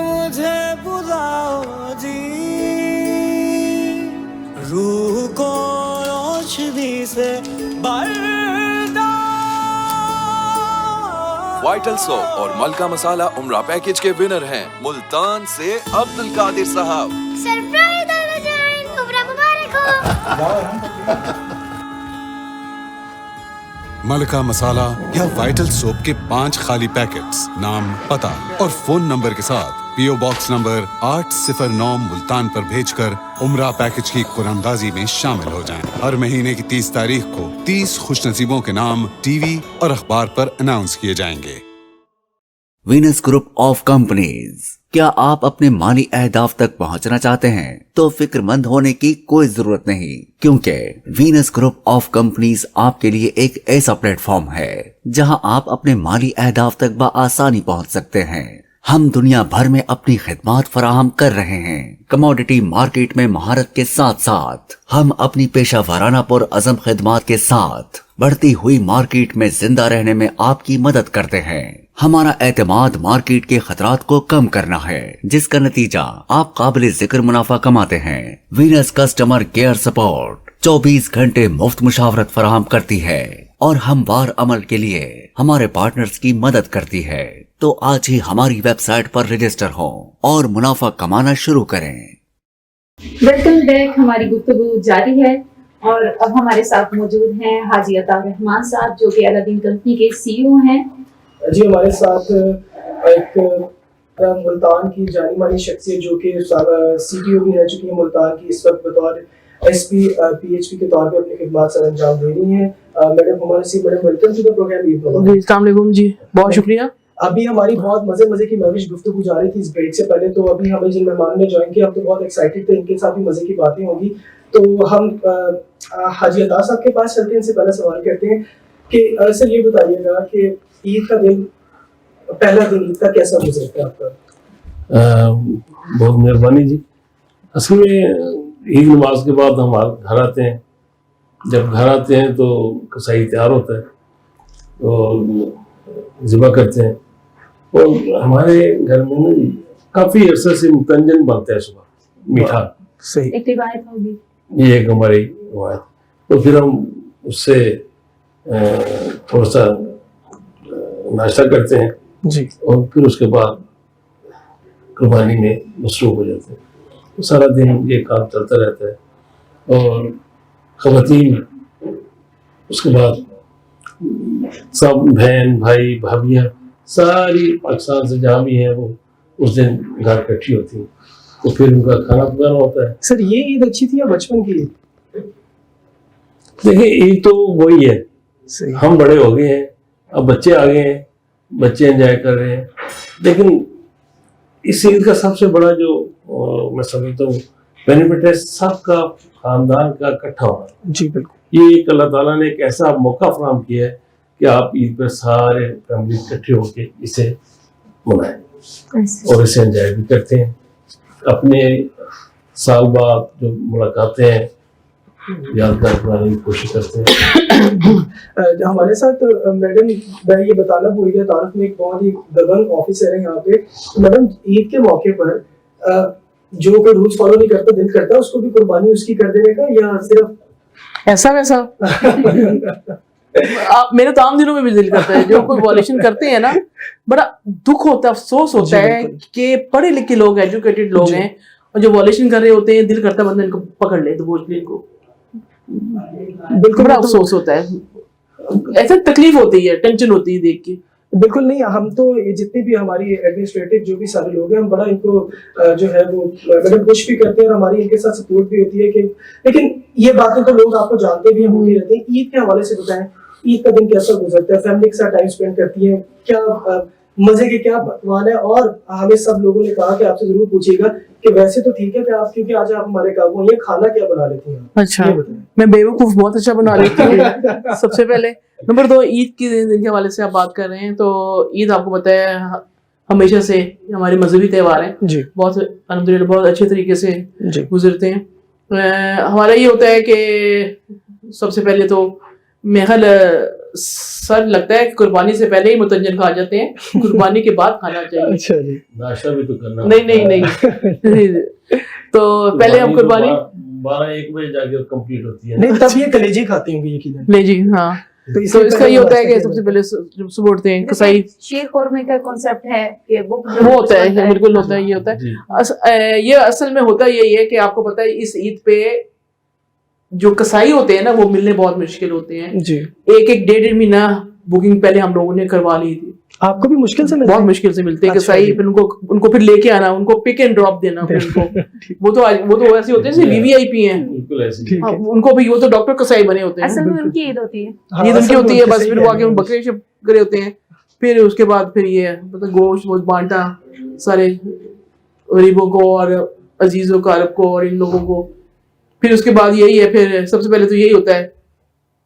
मुझे बुलाओ जी, रूह को रोशनी से भर दो, वाइटल सोप और मलका मसाला उमरा पैकेज के विनर हैं मुल्तान से अब्दुल कादिर साहब। सरप्राइज दादा जान, उम्र मुबारक हो। मलका मसाला या वाइटल सोप के 5 खाली पैकेट्स, नाम, पता और फोन नंबर के साथ पीओ बॉक्स नंबर 809 मुल्तान पर भेजकर उम्रा पैकेज की कुरानदाजी में शामिल हो जाएं। हर महीने की 30 तारीख को 30 खुशनसीबों के नाम टीवी और अखबार पर अनाउंस किए जाएंगे। Venus group of companies. क्या आप अपने माली अहदाफ तक पहुंचना चाहते हैं तो फिक्रमंद होने की कोई जरूरत नहीं, क्योंकि वीनस ग्रुप ऑफ कंपनीज आपके लिए एक ऐसा प्लेटफॉर्म है जहां आप अपने माली अहदाफ तक बआसानी पहुंच सकते हैं। हम दुनिया भर में अपनी खिदमात फराहम कर रहे हैं। कमोडिटी मार्केट में महारत के साथ साथ हम अपनी पेशा वाराना पुर अज़म खिदमात के साथ बढ़ती हुई मार्केट में जिंदा रहने में आपकी मदद करते हैं। हमारा एतमाद मार्केट के खतरात को कम करना है, जिसका नतीजा आप काबिल जिक्र मुनाफा कमाते हैं। वीनस कस्टमर केयर सपोर्ट 24 घंटे मुफ्त मुशावरत फराहम करती है और हमवार अमल के लिए हमारे पार्टनर्स की मदद करती है। तो आज ही हमारी वेबसाइट पर रजिस्टर हो और मुनाफा कमाना शुरू करें। Welcome back. हमारी गुफ्तगू जारी है और अब हमारे साथ मौजूद हैं हाजी अताउर रहमान साहब, जो कि अलादीन कंपनी के सीईओ हैं। जी, हमारे साथ एक मुल्तान की जानी मानी शख्सियत जो कि सीटीओ भी रह चुकी है मुल्तान की, इस वक्त बतौर एसपी पीएचपी के तौर पे अपनी खिदमत सर अंजाम दे रही हैं। मैडम हमारे सी madam welcome to the programme. जी, अस्सलाम वालेकुम जी, बहुत शुक्रिया। अभी हमारी बहुत मजे की मविश गुफ्तगू जा रही थी इस ब्रेक से पहले, तो अभी हमें जिन मेहमानों ने ज्वाइन किया हम तो बहुत एक्साइटेड थे, इनके साथ भी मजे की बातें होगी। तो हम हाजी अता साहब के पास चलते हैं, इनसे पहला सवाल करते हैं कि सर ये बताइएगा कि ईद का दिन, पहला दिन ईद का कैसा गुजरता है आपका? बहुत मेहरबानी जी। असल में ईद नमाज के बाद हम घर आते हैं। जब घर आते हैं तो कसाई तैयार होता है, तो ज़िबा करते हैं। और हमारे घर में ना काफ़ी अरसे से मुतंजन बनता है सुबह, मीठा। सही, एक रिवायत होगी, ये एक हमारी रिवायत। तो फिर हम उससे थोड़ा सा नाश्ता करते हैं जी, और फिर उसके बाद कुर्बानी में मसरूफ हो जाते हैं। तो सारा दिन ये काम चलता रहता है। और ख़वातीन उसके बाद सब बहन भाई भाभियाँ सारी पाकिस्तान से जहाँ भी हैं वो उस दिन घर इकट्ठी होती हैं, तो फिर उनका खाना पकाना होता है। सर ये ईद अच्छी थी या बचपन की ईद? देखिए, ईद तो वही है, हम बड़े हो गए हैं, अब बच्चे आ गए हैं, बच्चे एंजॉय कर रहे हैं। लेकिन इस ईद का सबसे बड़ा जो मैं समझता हूँ बेनिफिट है सबका खानदान का इकट्ठा होना। जी बिल्कुल, ये एक अल्लाह ताला ने एक ऐसा मौका फराहम किया है कि आप ईद पर सारे फैमिली इकट्ठे होकर इसे मनाएं और इसे एंजॉय भी करते हैं। अपने साल बाद जो मुलाकातें हैं यादगार बनाने की कोशिश करते हैं। हमारे साथ मैडम, मैं ये बताना भूल गया, तारुफ में एक बहुत ही दबंग ऑफिसर है यहाँ पे। तो मैडम, ईद के मौके पर जो कोई रूल्स फॉलो नहीं करता, दिल करता है उसको भी कुर्बानी उसकी कर देने का, या सिर्फ ऐसा वैसा? आप मेरे तो आम दिनों में भी दिल करता है, जो कोई वॉल्यूशन करते हैं ना, बड़ा दुख होता है, अफसोस होता है कि पढ़े लिखे लोग, एजुकेटेड लोग हैं, और जो वॉल्यूशन कर रहे होते हैं, दिल करता है बंदा इनको पकड़ ले, तो बोझ ले इनको। बिल्कुल बड़ा अफसोस होता है, ऐसा तकलीफ होती है, टेंशन होती है देख के। बिल्कुल नहीं, हम तो ये जितने भी हमारी एडमिनिस्ट्रेटिव जो भी सारे लोग हैं, हम बड़ा इनको जो है वो मैडम पुश भी करते हैं और हमारी इनके साथ सपोर्ट भी होती है कि, लेकिन ये बातें तो लोग आपको जानते भी होते रहते हैं। ईद के हवाले से बताएं, ईद का दिन कैसा गुजरता है, फैमिली के साथ टाइम स्पेंड करती है क्या, मजे के क्या पकवान है? और हमें सब लोगों ने कहा कि आपसे जरूर पूछिएगा कि वैसे तो ठीक है कि आप, क्योंकि आज आप हमारे काबू हैं, ये खाना क्या बना लेती हैं? अच्छा, मैं बेवकूफ बहुत अच्छा बना लेती हूँ सबसे पहले। नंबर 2, ईद के दिन के हवाले से आप बात कर रहे हैं, तो ईद आपको पता है हमेशा से हमारे मजहबी त्यौहार हैं जी, बहुत अल्हम्दुलिल्लाह बहुत अच्छे तरीके से गुजरते हैं। हमारा ये होता है कि सबसे पहले तो मेरा ख्याल सर लगता है कुर्बानी से पहले ही मुतंजन खा जाते हैं, कुर्बानी के बाद खाना चाहिए। अच्छा जी, नाश्ता भी तो करना। नहीं तो पहले हम कुर्बानी 12-1 बजे जाके कंप्लीट होती है। नहीं, तब ये कलेजी खाती होंगी यकीनन। कलेजी, हाँ, तो इसका ये होता है कि सबसे पहले जब सुबह उठते हैं कसाई शीर खोरमे का कॉन्सेप्ट है कि वो होता है, बिल्कुल होता है, ये होता है। ये असल में होता यही है कि आपको पता है इस ईद पे जो कसाई होते हैं ना वो मिलने बहुत मुश्किल होते हैं जी। एक डेढ़ महीना बुकिंग पहले हम लोगों ने करवा ली थी। आपको भी मुश्किल से बहुत मुश्किल से मिलते हैं कसाई, फिर उनको फिर लेके आना, उनको पिक एंड ड्रॉप देना, फिर उनको वो तो ऐसे होते हैं वीवीआईपी हैं, उनको भी वो तो डॉक्टर कसाई बने होते हैं। असल में उनकी ईद होती है, ईद उनकी होती है, बस फिर वो आके बकरे शब करे होते हैं, फिर उसके बाद फिर ये मतलब गोश्त वो बांटा सारे गरीबों को और अजीजों कारब को और इन लोगों को। फिर उसके बाद यही है, फिर सबसे पहले तो यही होता है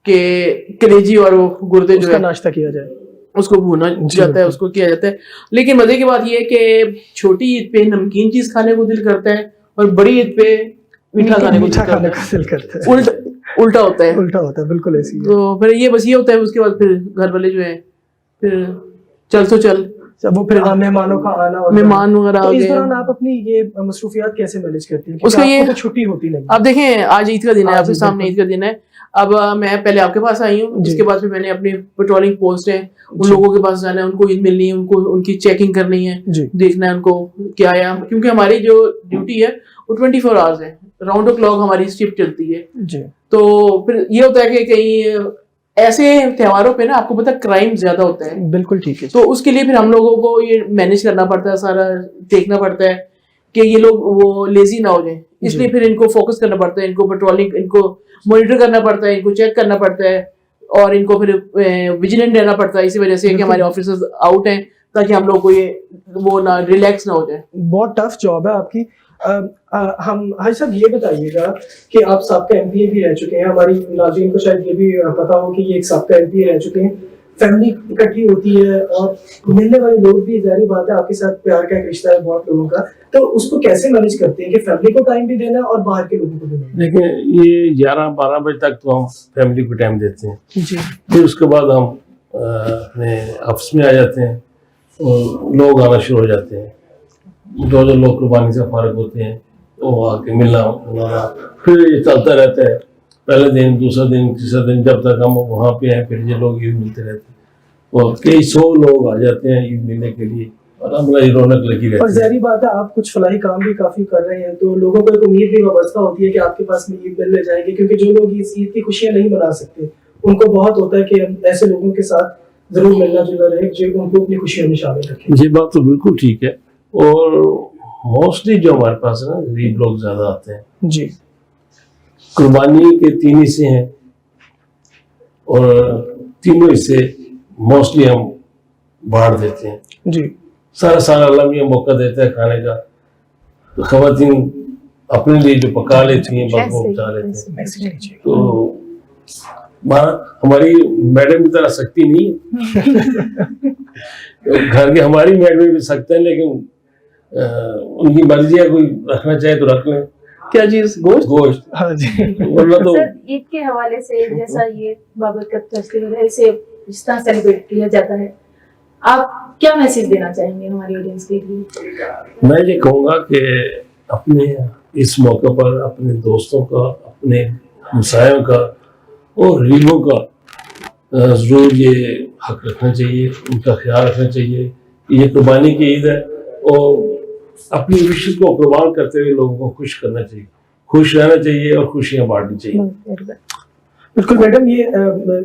कि कलेजी और वो गुर्दे जो है नाश्ता किया जाए, उसको भूना जाता है, उसको किया जाता है। लेकिन मजे की बात ये है कि छोटी ईद पे नमकीन चीज खाने को दिल करता है और बड़ी ईद पे मीठा खाने को दिल करता है। उल्टा होता है, बिल्कुल ऐसी है। तो फिर ये बस ये होता है। उसके बाद फिर घर वाले जो है फिर चल तो चल वो फिर मेहमानों का आना और मेहमान वगैरह तो इस दौरान आप अपनी ये मसरूफियात कैसे मैनेज करती हैं? उसका ये तो छुट्टी होती नहीं। आप देखें आज ईद का दिन है, आपके सामने ईद का दिन है। अब मैं पहले आपके पास आई हूँ, उसके बाद फिर मैंने अपनी पेट्रोलिंग पोस्ट है उन लोगों के पास जाना है, उनको ईद मिलनी है, उनको उनकी चेकिंग करनी है, देखना है उनको क्या आया, क्योंकि हमारी जो ड्यूटी है वो 24 आवर्स है, राउंड द क्लॉक हमारी शिफ्ट चलती है। तो फिर ये होता है कि कहीं ऐसे त्योहारों पे ना आपको पता है क्राइम ज्यादा होता है, बिल्कुल ठीक है। तो उसके लिए फिर हम लोगों को ये मैनेज करना पड़ता है, सारा देखना पड़ता है कि ये लोग वो लेजी ना हो जाए, इसलिए फिर इनको फोकस करना पड़ता है, इनको पेट्रोलिंग, इनको मॉनिटर करना पड़ता है, इनको चेक करना पड़ता है और इनको फिर विजिलेंट रहना पड़ता है। इसी वजह से कि हमारे ऑफिसर्स आउट हैं ताकि हम लोग को ये वो ना रिलैक्स ना हो जाए। बहुत टफ जॉब है आपकी। हम हाजी साहब ये बताइएगा कि आप सबका एमपीए भी रह चुके हैं, हमारी नाज़रीन को शायद ये भी पता हो कि ये एक सबका एमपीए रह चुके हैं, फैमिली इकट्ठी होती है और मिलने वाले लोग भी, जारी बात है आपके साथ प्यार का एक रिश्ता है बहुत लोगों का, तो उसको कैसे मैनेज करते हैं कि फैमिली को टाइम भी देना और बाहर के लोगों को भी देना? देखिए ये 11-12 बजे तक तो हम फैमिली को टाइम देते हैं जी। फिर उसके बाद हम अपने ऑफिस में आ जाते हैं और लोग आना शुरू हो जाते हैं, जो लोग कुर्बानी से फारग होते हैं वो आके मिलना, फिर ये चलता रहता है, पहले दिन, दूसरा दिन, तीसरा दिन, जब तक हम वहाँ पे हैं फिर ये लोग ईद मिलते रहते हैं और कई 100 लोग आ जाते हैं ईद मिलने के लिए और हमारी रौनक लगी रहती है। और ज़ाहिर बात है आप कुछ फलाही काम भी काफी कर रहे हैं, तो लोगों को एक उम्मीद भी वाबस्ता होती है कि आपके पास में ईद मिलने जाएंगे, क्योंकि जो लोग इस ईद की खुशियाँ नहीं मना सकते उनको बहुत होता है कि हम ऐसे लोगों के साथ जरूर मिलना जुलना रहे जो उनको अपनी खुशियों में शामिल रखें। ये बात तो बिल्कुल ठीक है। और मोस्टली जो हमारे पास है ना गरीब लोग ज्यादा आते हैं जी। कुर्बानी के 3 हिस्से हैं और तीनों हिस्से मोस्टली हम बांट देते हैं जी। सारा साल अल्लाह भी मौका देता है खाने का, तो खवातीन अपने लिए जो पका लेती हैं बल्कि पहुंचा लेते हैं। तो हमारी मैडम की तरह सख्ती नहीं है घर के हमारी मैडम भी सख्त है, लेकिन उनकी मर्जी है, कोई रखना चाहे तो रख लें। क्या चीज? गोश्त। हाँ जी। तो सर ईद के हवाले से जैसा ये बाबरकत फेस्टिवल है, इसे जिस तरह सेलिब्रेट किया जाता है, आप क्या मैसेज देना चाहेंगे हमारी ऑडियंस के लिए? मैं ये कहूँगा कि अपने इस मौके पर अपने दोस्तों का, अपने हमसायों का और गरीबों का जरूर ये हक रखना चाहिए, उनका ख्याल रखना चाहिए। ये कुर्बानी की ईद है और अपनी विशेष को कुर्बान करते हुए लोगों को खुश करना चाहिए, खुश रहना चाहिए और खुशियां बांटनी चाहिए। बिल्कुल मैडम, ये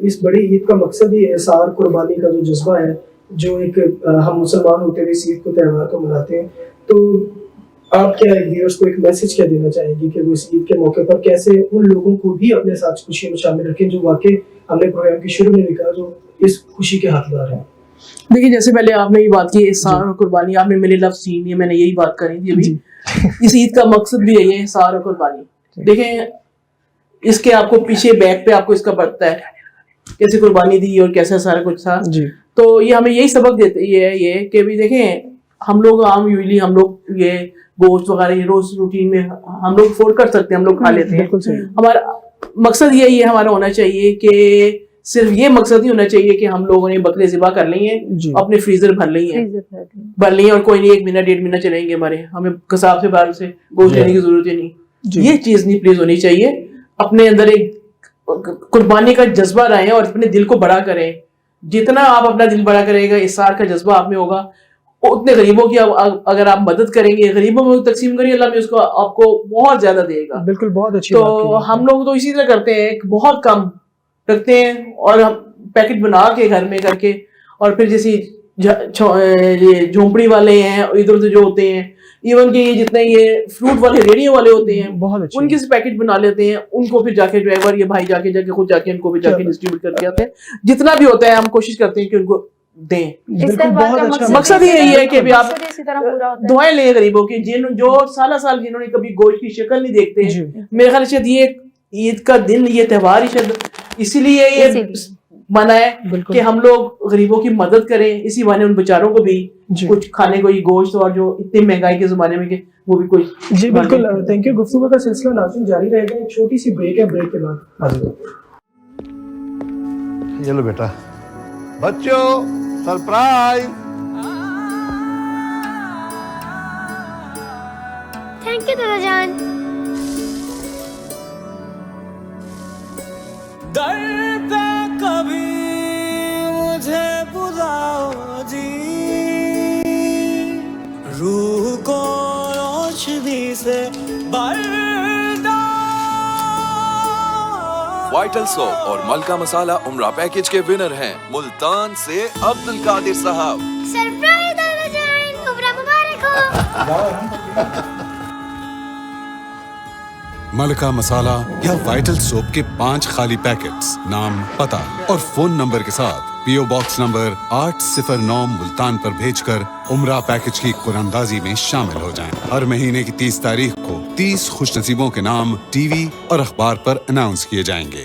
इस बड़ी ईद का मकसद ही एहसार कुर्बानी का जो जज्बा है, जो एक हम मुसलमान होते हुए इस ईद को त्योहार को मनाते हैं, तो आप क्या व्यूअर्स को एक मैसेज क्या देना चाहेंगे कि वो इस ईद के मौके पर कैसे उन लोगों को भी अपने साथ खुशियों में शामिल रखें जो वाकई हमने प्रोग्राम के शुरू में भी कहा जो इस खुशी के हकदार हैं? देखिए जैसे पहले आपने ये बात की एहसार और कुर्बानी, आपने मेरे लफ्ज़ छीन लिए, मैंने यही बात करी थी अभी। इस ईद का मकसद भी यही है, एहसार और कुर्बानी। देखें इसके आपको पीछे बैक पे आपको इसका पता है कैसे कुर्बानी दी और कैसा सारा कुछ था जी। तो ये हमें यही सबक देती है ये कि भी देखें हम लोग यूजली हम लोग ये गोश्त वगैरह ये रोज रूटीन में हम लोग अफोर्ड कर सकते हैं, हम लोग खा लेते हैं। हमारा मकसद यही है हमारा होना चाहिए कि सिर्फ ये मकसद ही होना चाहिए कि हम लोगों ने बकरे ज़िबा कर ली हैं, अपने फ्रीजर भर ली हैं और कोई नहीं 1 महीना 1.5 महीना चलेंगे हमारे, हमें कसाब से बाहर से गोश्त लेने की जरूरत ही नहीं। ये चीज नहीं प्लीज होनी चाहिए। अपने अंदर एक कुर्बानी का जज्बा लाएं और अपने दिल को बड़ा करें. जितना आप अपना दिल बड़ा करेगा, इसार का जज्बा आप में होगा, उतने गरीबों की अगर आप मदद करेंगे, गरीबों में तकसीम करिए, अल्लाह में उसको आपको बहुत ज्यादा देगा. बिल्कुल, बहुत अच्छी तो बात कही. हम लोग तो इसी तरह करते हैं, बहुत कम रखते हैं और हम पैकेट बना के घर में करके, और फिर जैसे ये झोंपड़ी वाले हैं इधर उधर जो होते हैं, इवन कि ये जितने ये फ्रूट वाले रेडियो वाले होते हैं, बहुत अच्छे, उनके से पैकेट बना लेते हैं, उनको फिर जाके ड्राइवर ये भाई जाके खुद जाके उनको भी जाके डिस्ट्रीब्यूट करके आते हैं. जितना भी होता है हम कोशिश करते हैं कि उनको दें. बहुत अच्छा मकसद यही है कि अभी आप इसी तरह पूरा होता है. दुआएं लें गरीबों की, जो साल जिन्होंने कभी गोश्त की शक्ल नहीं देखते. मेरे ख्याल से ये ईद का दिन, ये त्योहार ही शायद इसीलिए ये बना है कि हम लोग गरीबों की मदद करें. इसी बहाने उन बेचारों को भी कुछ खाने को, ये गोश्त और जो इतनी महंगाई के जमाने में कि वो भी कोई. जी बिल्कुल, थैंक यू. गुफ्तगू का सिलसिला नाज़रीन जारी रहेगा. एक छोटी सी ब्रेक है, ब्रेक के बाद हाजिर. ये लो बेटा, बच्चों सरप्राइज. थैंक यू दादा जान. दर पे कभी मुझे बुलाओ जी, रूह को रोशनी से वाइटल सोप और मलका मसाला उम्रा पैकेज के विनर हैं मुल्तान से अब्दुल कादिर साहब. सरप्राइज दादा जान, उम्रा मुबारक हो. मलका मसाला या वाइटल सोप के 5 खाली पैकेट्स, नाम, पता और फोन नंबर के साथ पीओ बॉक्स नंबर 809 मुल्तान पर भेजकर उम्रा पैकेज की कुरानंदाजी में शामिल हो जाएं. हर महीने की 30 तारीख को 30 खुशनसीबों के नाम टीवी और अखबार पर अनाउंस किए जाएंगे.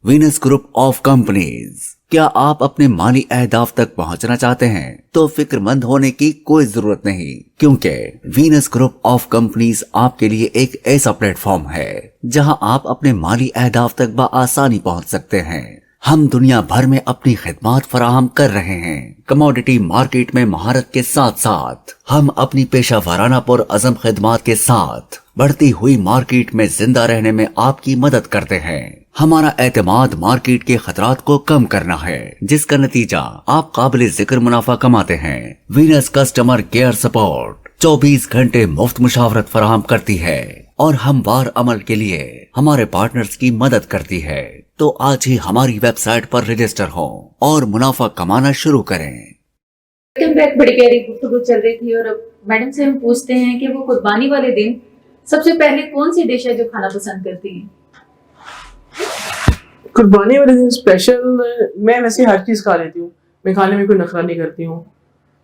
Venus group of companies. क्या आप अपने माली अहदाफ तक पहुंचना चाहते हैं तो फिक्रमंद होने की कोई जरूरत नहीं, क्योंकि वीनस ग्रुप ऑफ कंपनीज आपके लिए एक ऐसा प्लेटफॉर्म है जहां आप अपने माली अहदाफ तक बआसानी पहुंच सकते हैं. हम दुनिया भर में अपनी खिदमत फराहम कर रहे हैं. कमोडिटी मार्केट में महारत के साथ साथ हम अपनी पेशा वाराना पर अज़म खिदमत के साथ बढ़ती हुई मार्केट में जिंदा रहने में आपकी मदद करते हैं. हमारा एतमाद मार्केट के खतरात को कम करना है, जिसका नतीजा आप काबिल जिक्र मुनाफा कमाते हैं. वीनस कस्टमर केयर सपोर्ट 24 घंटे मुफ्त मुशावरत फराहम करती है और हमवार अमल के लिए हमारे पार्टनर्स की मदद करती है. तो आज ही हमारी वेबसाइट पर रजिस्टर हो और मुनाफा कमाना शुरू करें. बड़ी गहरी गुफ्तगू चल रही थी और अब मैडम से हम पूछते हैं कि वो कुर्बानी वाले दिन सबसे पहले कौन सी डिश है जो खाना पसंद करती हैं? कुर्बानी वाले दिन स्पेशल मैं वैसे हर चीज खा लेती हूँ. मैं खाने में कोई नखरा नहीं करती हूँ,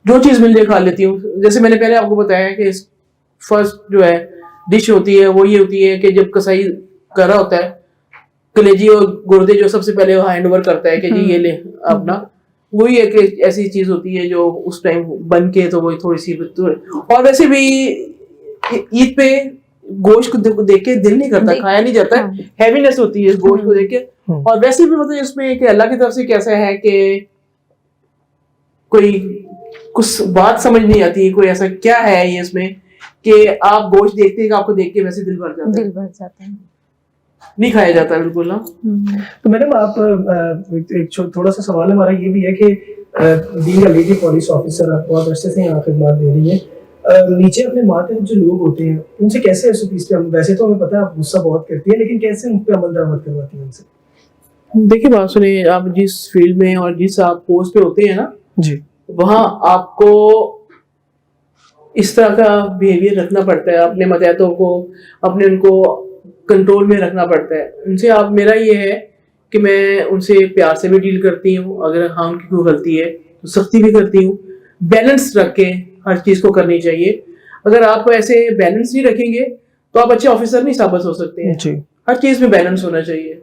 जो चीज मिल जाए खा लेती हूँ. जैसे मैंने पहले आपको बताया कि फर्स्ट जो है डिश होती है वो ये होती है कि जब कसाई कर रहा होता है, कलेजी और गुर्दे जो सबसे पहले हैंड ओवर करता है कि जी ये ले अपना, वही एक ऐसी चीज होती है जो उस टाइम बन के तो वही थोड़ी सी. और वैसे भी ईद पे गोश्त को देख के दिल नहीं करता, खाया नहीं जाता, हैवीनेस होती है इस गोश्त को देख के. और वैसे भी मतलब इसमें कि अल्लाह की तरफ से कैसा है कि कोई कुछ बात समझ नहीं आती, कोई ऐसा क्या है ये इसमें कि आप गोश्त देखते हैं कि आपको देख के वैसे दिल भर जाता है. दिल भर जाता है, नहीं खाया जाता बिल्कुल ना. तो मैडम आप एक थोड़ा सा सवाल हमारा ये भी है कि being a lady police officer आप बहुत अर्से से यहाँ खिदमत दे रही है, नीचे अपने मातहत जो लोग होते हैं उनसे कैसे एसओपीज पे, वैसे तो हमें पता है आप गुस्सा बहुत करती है, लेकिन कैसे उन पे अमल दरामद करवाती है उनसे? देखिए बात सुनिए, आप जिस फील्ड में और जिस आप पोस्ट पे होते हैं ना जी, वहाँ आपको इस तरह का बिहेवियर रखना पड़ता है, अपने मतहतों को अपने उनको कंट्रोल में रखना पड़ता है. उनसे आप, मेरा ये है कि मैं उनसे प्यार से भी डील करती हूँ, अगर हाँ उनकी कोई गलती है तो सख्ती भी करती हूँ. बैलेंस रख के हर चीज़ को करनी चाहिए. अगर आप ऐसे बैलेंस नहीं रखेंगे तो आप अच्छे ऑफिसर नहीं साबित हो सकते हैं. हर चीज़ में बैलेंस होना चाहिए.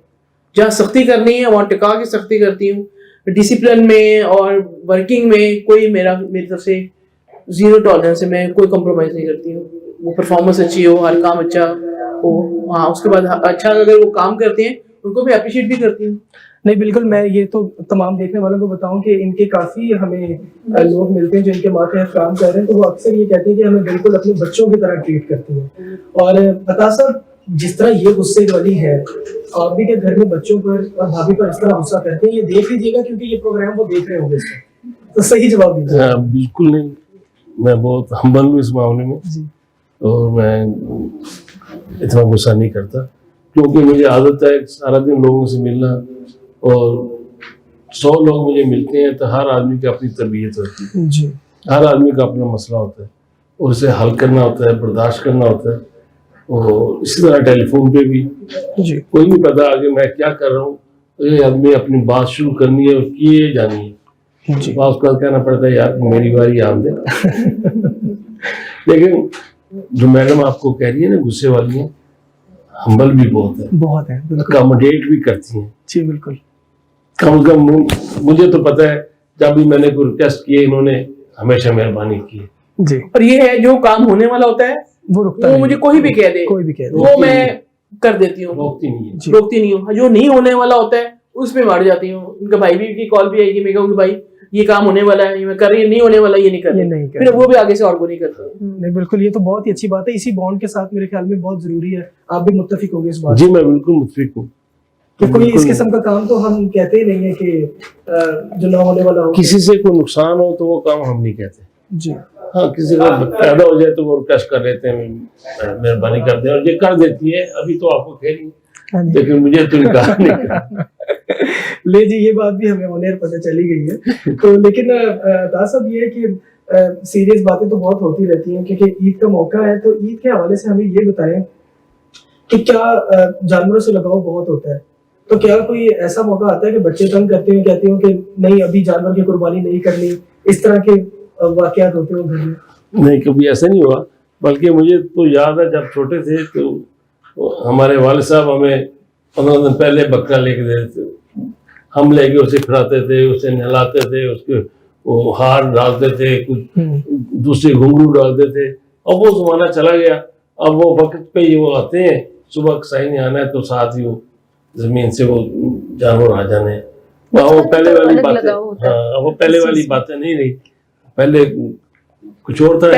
जहाँ सख्ती करनी है वहाँ टिका के सख्ती करती हूँ. डिसिप्लिन में और वर्किंग में कोई मेरी तरफ से जीरो टॉलरेंस है, मैं कोई कॉम्प्रोमाइज़ नहीं करती हूँ. वो परफॉर्मेंस अच्छी हो, हर काम अच्छा हो, हाँ उसके बाद अच्छा अगर वो काम करते हैं उनको भी अप्रिशिएट भी करती हूँ. नहीं बिल्कुल, मैं ये तो तमाम देखने वालों को बताऊं कि इनके काफ़ी हमें लोग मिलते हैं जो इनके मातहत काम कर रहे हैं, तो वो अक्सर ये कहते हैं कि हमें बिल्कुल अपने बच्चों की तरह ट्रीट करती हैं. और अता साहब, जिस तरह ये गुस्से वाली है, आप भी क्या घर में बच्चों पर और भाभी पर इस तरह गुस्सा करते हैं? ये देख लीजिएगा क्योंकि ये प्रोग्राम वो देख रहे होंगे इसमें, तो सही जवाब दीजिए। बिल्कुल नहीं, मैं बहुत हम्बल हूँ इस मामले में और मैं इतना गुस्सा नहीं करता, क्योंकि मुझे आदत है सारा दिन लोगों से मिलना, और 100 लोग मुझे मिलते हैं तो हर आदमी की अपनी तरबियत होती है जी, हर आदमी का अपना मसला होता है और उसे हल करना होता है, बर्दाश्त करना होता है। और इसी तरह टेलीफोन पे भी जी, कोई नहीं पता आगे मैं क्या कर रहा हूँ, तो ये आदमी अपनी बात शुरू करनी है और किए जानी है, जी। बात का कहना पड़ता है यार मेरी बारी आप दे। लेकिन जो मैडम आपको कह रही है ना गुस्से वाली है, हम्बल भी बहुत है, अकोमोडेट भी करती हैं जी, बिल्कुल। कम से कम मुझे तो पता है जब भी मैंने कोई रिक्वेस्ट किए इन्होंने हमेशा मेहरबानी की है जी। और ये है जो काम होने वाला होता है वो रुकता वो नहीं, मुझे कोई भी कह दे वो मैं कर देती हूँ, रोकती नहीं है, रोकती नहीं हूँ। जो नहीं होने वाला होता है उसमें मार जाती हूँ। उनका भाई भी की कॉल भी आएगी, मैं कहूँगी भाई ये काम होने वाला है, ये मैं कर रही, नहीं होने वाला ये नहीं कर रही, फिर वो भी आगे से और को नहीं करते। नहीं, बिल्कुल, ये तो बहुत ही अच्छी बात है। इसी बॉन्ड के साथ मेरे ख्याल में बहुत जरूरी है, आप भी मुत्तफिक होंगे इस बात जी, मैं बिल्कुल मुत्तफिक हूँ कि कोई इस किस्म का काम तो हम कहते ही नहीं है कि जो ना होने वाला हो। किसी से कोई नुकसान हो तो वो काम हम नहीं कहते जी, हाँ, किसी का पैदा हो जाए तो वो रिक्वेस्ट कर लेते हैं, मेहरबानी करते हैं और ये कर देती है। अभी तो आपको कह रही है, लेकिन मुझे तो इनकार नहीं करना। ले जी, ये बात भी हमें ऑनर पता चली गई है। तो लेकिन ताज साहब ये है कि सीरियस बातें तो बहुत होती रहती हैं, क्योंकि ईद का मौका है, तो ईद के हवाले से हमें ये बताएं कि क्या जानवरों से लगाव बहुत होता है, तो क्या कोई ऐसा मौका आता है कि बच्चे तंग करते हैं, कहते हो कि नहीं अभी जानवर की कुर्बानी नहीं करनी, इस तरह के वाकयात होते हो घर में? नहीं, कभी ऐसा नहीं हुआ, बल्कि मुझे तो याद है जब छोटे थे तो हमारे वाले साहब हमें 15 दिन पहले बकरा लेके देते थे, हम लेके उसे खिलाते थे, उसे नहलाते थे, उसके वो हार डालते थे, कुछ दूसरे घुंघरू डालते थे। अब वो जमाना चला गया, अब वो वक्त पे ही वो आते हैं, सुबह कसाई ने आना है तो साथ ही वो जमीन से वो जानवर आ जाने, वो पहले वाली बातें, हाँ वो पहले वाली बातें नहीं रही। पहले कुछ और था,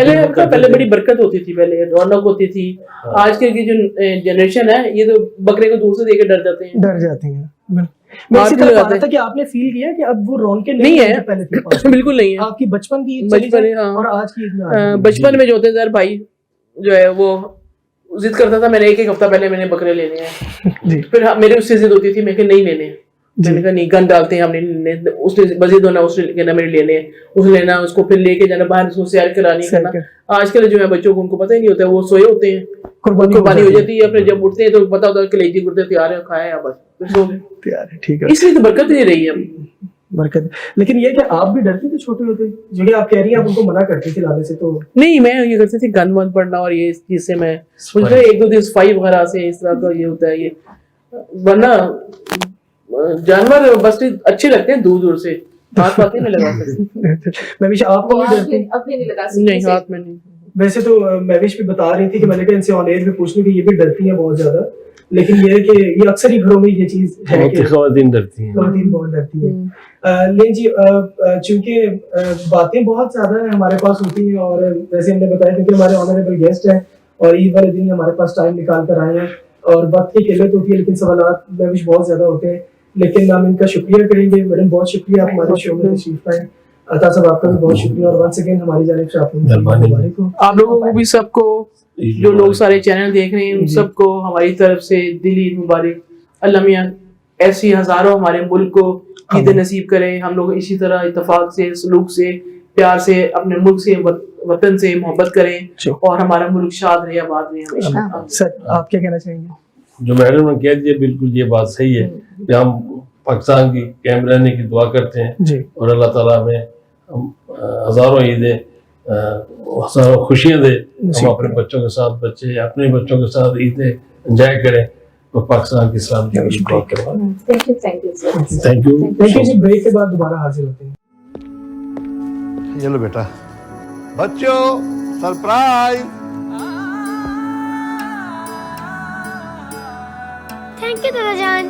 पहले बड़ी बरकत होती थी, पहले रौनक होती थी। आजकल की जो जनरेशन है ये तो बकरे को दूर से देख के डर जाते हैं। मैं इसी तरह कह रहा था कि आपने फील किया कि अब वो रौनक नहीं है पहले थी? बिल्कुल नहीं है। आपकी बचपन की और आज की बचपन में जो होते हैं भाई जो है वो जिद करता था, मैंने एक हफ्ता पहले मैंने बकरे लेने हैं, फिर मेरे उससे जिद होती थी, मैं नहीं लेने, मैंने कहा नहीं, गन डालते हैं हम नहीं लेने, उसने मजीद होना, उसने कहना मेरे लेने हैं, उसे लेना, उसको फिर लेके जाना बाहर, उसको सैर करानी करना। आजकल जो है बच्चों को उनको पता ही नहीं होता है, वो सोए होते हैं, कुर्बानी हो जाती है, अपने जब उठते हैं तो पता होता है कलेजी गुर्दे तैयार है, खाए या बस तैयार है, ठीक है। इसलिए तो बरकत नहीं रही है बरकत। लेकिन ये कि आप भी डरते थे छोटे होते, जो आप कह रही हैं आप उनको मना करते थे लाने से? तो नहीं, मैं ये करती थी गन वन पढ़ना, और ये चीज से मैं मुझे 1-2 दिन स्पाई वगैरह से इस तरह का ये होता है, ये वरना जानवर बस अच्छे लगते हैं दूर दूर से, हाथ पाते नहीं लगा सकते। महविश आपको भी डरते? अपने नहीं लगा सकते, नहीं हाथ में नहीं। वैसे तो महविश भी बता रही थी कि मैंने कहा इनसे ऑन एयर भी पूछने की, ये भी डरती हैं बहुत ज्यादा, लेकिन ये है कि ये अक्सर ही घरों में ये चीज है कि ख़वातीन डरती हैं, ख़वातीन बहुत डरती हैं। लेकिन जी चूंकि बातें बहुत ज्यादा हमारे पास होती हैं, और वैसे हमने बताया क्योंकि हमारे ऑनरेबल गेस्ट हैं और ईद वाले दिन हमारे पास टाइम निकाल कर आए हैं, और वक्त की किल्लत होती है, लेकिन सवालात महविश बहुत ज्यादा होते हैं, लेकिन हम इनका शुक्रिया करेंगे। मैडम बहुत शुक्रिया आप हमारे शो में तशरीफ आए। अता साहब आपका भी बहुत शुक्रिया, और वंस अगेन हमारी जानिब से आपको आप लोगों को भी, सबको जो लोग सारे चैनल देख रहे हैं उन सबको हमारी तरफ से दिली मुबारक। अल्लाह मियां ऐसी हजारों हमारे मुल्क को ईद नसीब करें, हम लोग इसी तरह इत्तेफाक से, सलूक से, प्यार से अपने मुल्क से, वतन से मोहब्बत करें, और हमारा मुल्क शाद रहे, आबाद रहे हमेशा। सर आप क्या कहना चाहेंगे? जो मैडम ने कह दिया बिल्कुल ये बात सही है कि हम पाकिस्तान की कायम रहने की दुआ करते हैं, और अल्लाह ताला में हजारों ईदें, हजारों खुशियाँ दे, हम अपने बच्चों के साथ, बच्चे अपने बच्चों के साथ ईदें एंजॉय करें, और पाकिस्तान की इस्लाम की दुआ करवाएं। Thank you ji. ब्रेक के बाद दोबारा हाजिर होते हैं। ये लो बेटा, बच्चों सरप्राइज। थैंक यू दादा जान।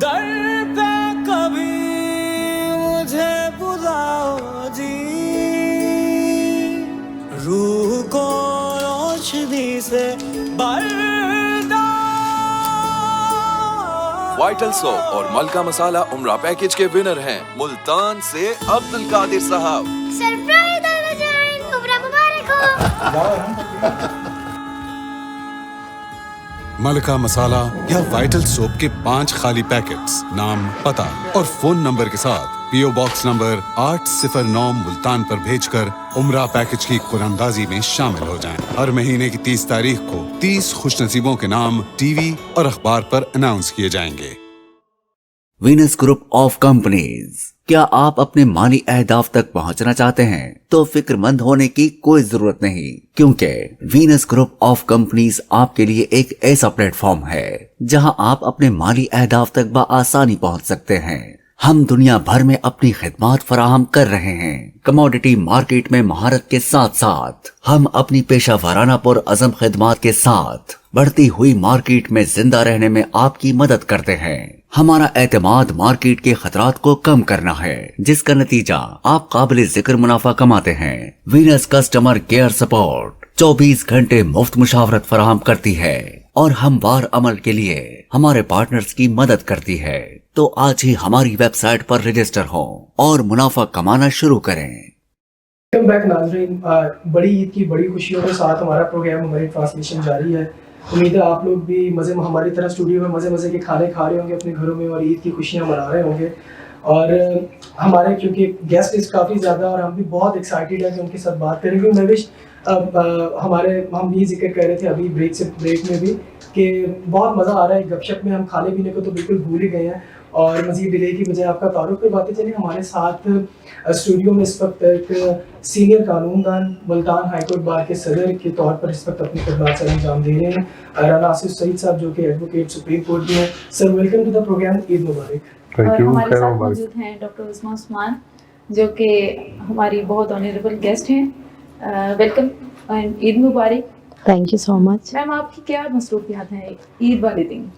दर पे कभी मुझे बुलाओ जी, रूह को रोशनी से वाइटल सोप और मलका मसाला उमरा पैकेज के विनर हैं मुल्तान से अब्दुल कादिर साहब। सरप्राइज दादा जान, उम्र मुबारक हो। मलका मसाला या वाइटल सोप के 5 खाली पैकेट्स, नाम, पता और फोन नंबर के साथ पीओ बॉक्स नंबर 809 मुल्तान पर भेजकर उमरा पैकेज की कुरानंदाजी में शामिल हो जाएं। हर महीने की 30 तारीख को 30 खुशनसीबों के नाम टीवी और अखबार पर अनाउंस किए जाएंगे। वीनस ग्रुप ऑफ कंपनीज, क्या आप अपने माली अहदाफ तक पहुंचना चाहते हैं तो फिक्रमंद होने की कोई जरूरत नहीं, क्योंकि वीनस ग्रुप ऑफ कंपनीज आपके लिए एक ऐसा प्लेटफॉर्म है जहां आप अपने माली अहदाफ तक बआसानी पहुंच सकते हैं। हम दुनिया भर में अपनी खिदमात फराहम कर रहे हैं। कमोडिटी मार्केट में महारत के साथ साथ हम अपनी पेशा वाराना पुर अज़म खिदमात के साथ बढ़ती हुई मार्केट में जिंदा रहने में आपकी मदद करते हैं। हमारा एतमाद मार्केट के खतरात को कम करना है, जिसका नतीजा आप काबिल जिक्र मुनाफा कमाते हैं। वीनस कस्टमर केयर सपोर्ट 24 घंटे मुफ्त मुशावरत फराहम करती है और हमवार अमल के लिए हमारे पार्टनर्स की मदद करती है। तो आज ही हमारी वेबसाइट पर रजिस्टर हो और मुनाफा कमाना शुरू करें। वेलकम बैक नाज़रीन, बड़ी ईद की बड़ी खुशियों के साथ हमारा प्रोग्राम, हमारी ट्रांसमिशन जारी है। उम्मीद है आप लोग भी मज़े हमारी तरह स्टूडियो में मज़े के खाने खा रहे होंगे अपने घरों में और ईद की खुशियाँ मना रहे होंगे। और हमारे क्योंकि गेस्ट लिस्ट काफ़ी ज़्यादा और हम भी बहुत एक्साइटेड हैं कि उनके साथ बात करेंगे। मैं विश हम ये जिक्र कर रहे थे अभी ब्रेक में भी कि बहुत मज़ा आ रहा है गपशप में। हम खाने पीने को तो बिल्कुल भूल ही गए हैं। और मज़ीद डिले की बजाय आपका तारुफ पे बातें चलें। हमारे साथ स्टूडियो में इस वक्त एक senior कानूनदान Multan high court bar के सदर के तौर पर इस वक्त अपनी खिदमत से अंजाम दे रहे हैं राना आसिफ सईद साहब, जो कि एडवोकेट सुप्रीम कोर्ट में हैं। Sir welcome to the programme, Eid मुबारक। और हमारे साथ मौजूद हैं डॉक्टर उस्मान, जो कि हमारी बहुत ऑनरेबल गेस्ट हैं। Welcome and Eid Mubarak. Thank you so much. Ma'am, आपकी क्या मसरूफियात हैं ईद वाले दिन?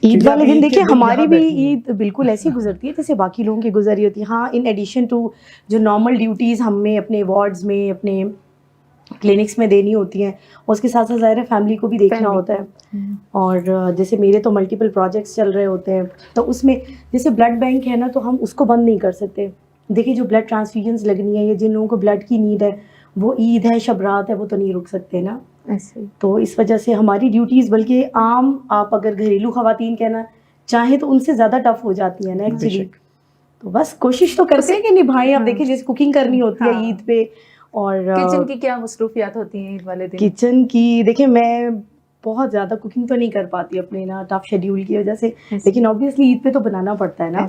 ईद वाले दिन देखिए हमारी भी ईद बिल्कुल ऐसी गुजरती है जैसे बाकी लोगों की गुजरी होती है। हाँ, इन एडिशन टू जो नॉर्मल ड्यूटीज़ हमें अपने वार्ड्स में, अपने क्लिनिक्स में देनी होती हैं, उसके साथ साथ ज़ाहिर है फैमिली को भी देखना होता है। और जैसे मेरे तो मल्टीपल प्रोजेक्ट्स चल रहे होते हैं, तो उसमें जैसे ब्लड बैंक है ना, तो हम उसको बंद नहीं कर सकते। देखिए जो ब्लड ट्रांसफ्यूजन्स लगनी है या जिन लोगों को ब्लड की नीड है, वो ईद है, शब रात है, वो तो नहीं रुक सकते ना। ऐसे तो इस वजह से हमारी ड्यूटीज़, बल्कि आम आप अगर घरेलू ख़वातीन कहना चाहें तो उनसे ज़्यादा टफ हो जाती है ना एक्चुअली। तो बस कोशिश तो करते हैं कि निभाएं। आप देखिए जैसे कुकिंग करनी होती है ईद पे, और किचन की क्या मसरूफियात होती हैं ईद वाले दिन? किचन की देखिए मैं बहुत ज़्यादा कुकिंग तो नहीं कर पाती अपने ना टफ शेड्यूल की वजह से, लेकिन ऑब्वियसली ईद पे तो बनाना पड़ता है ना।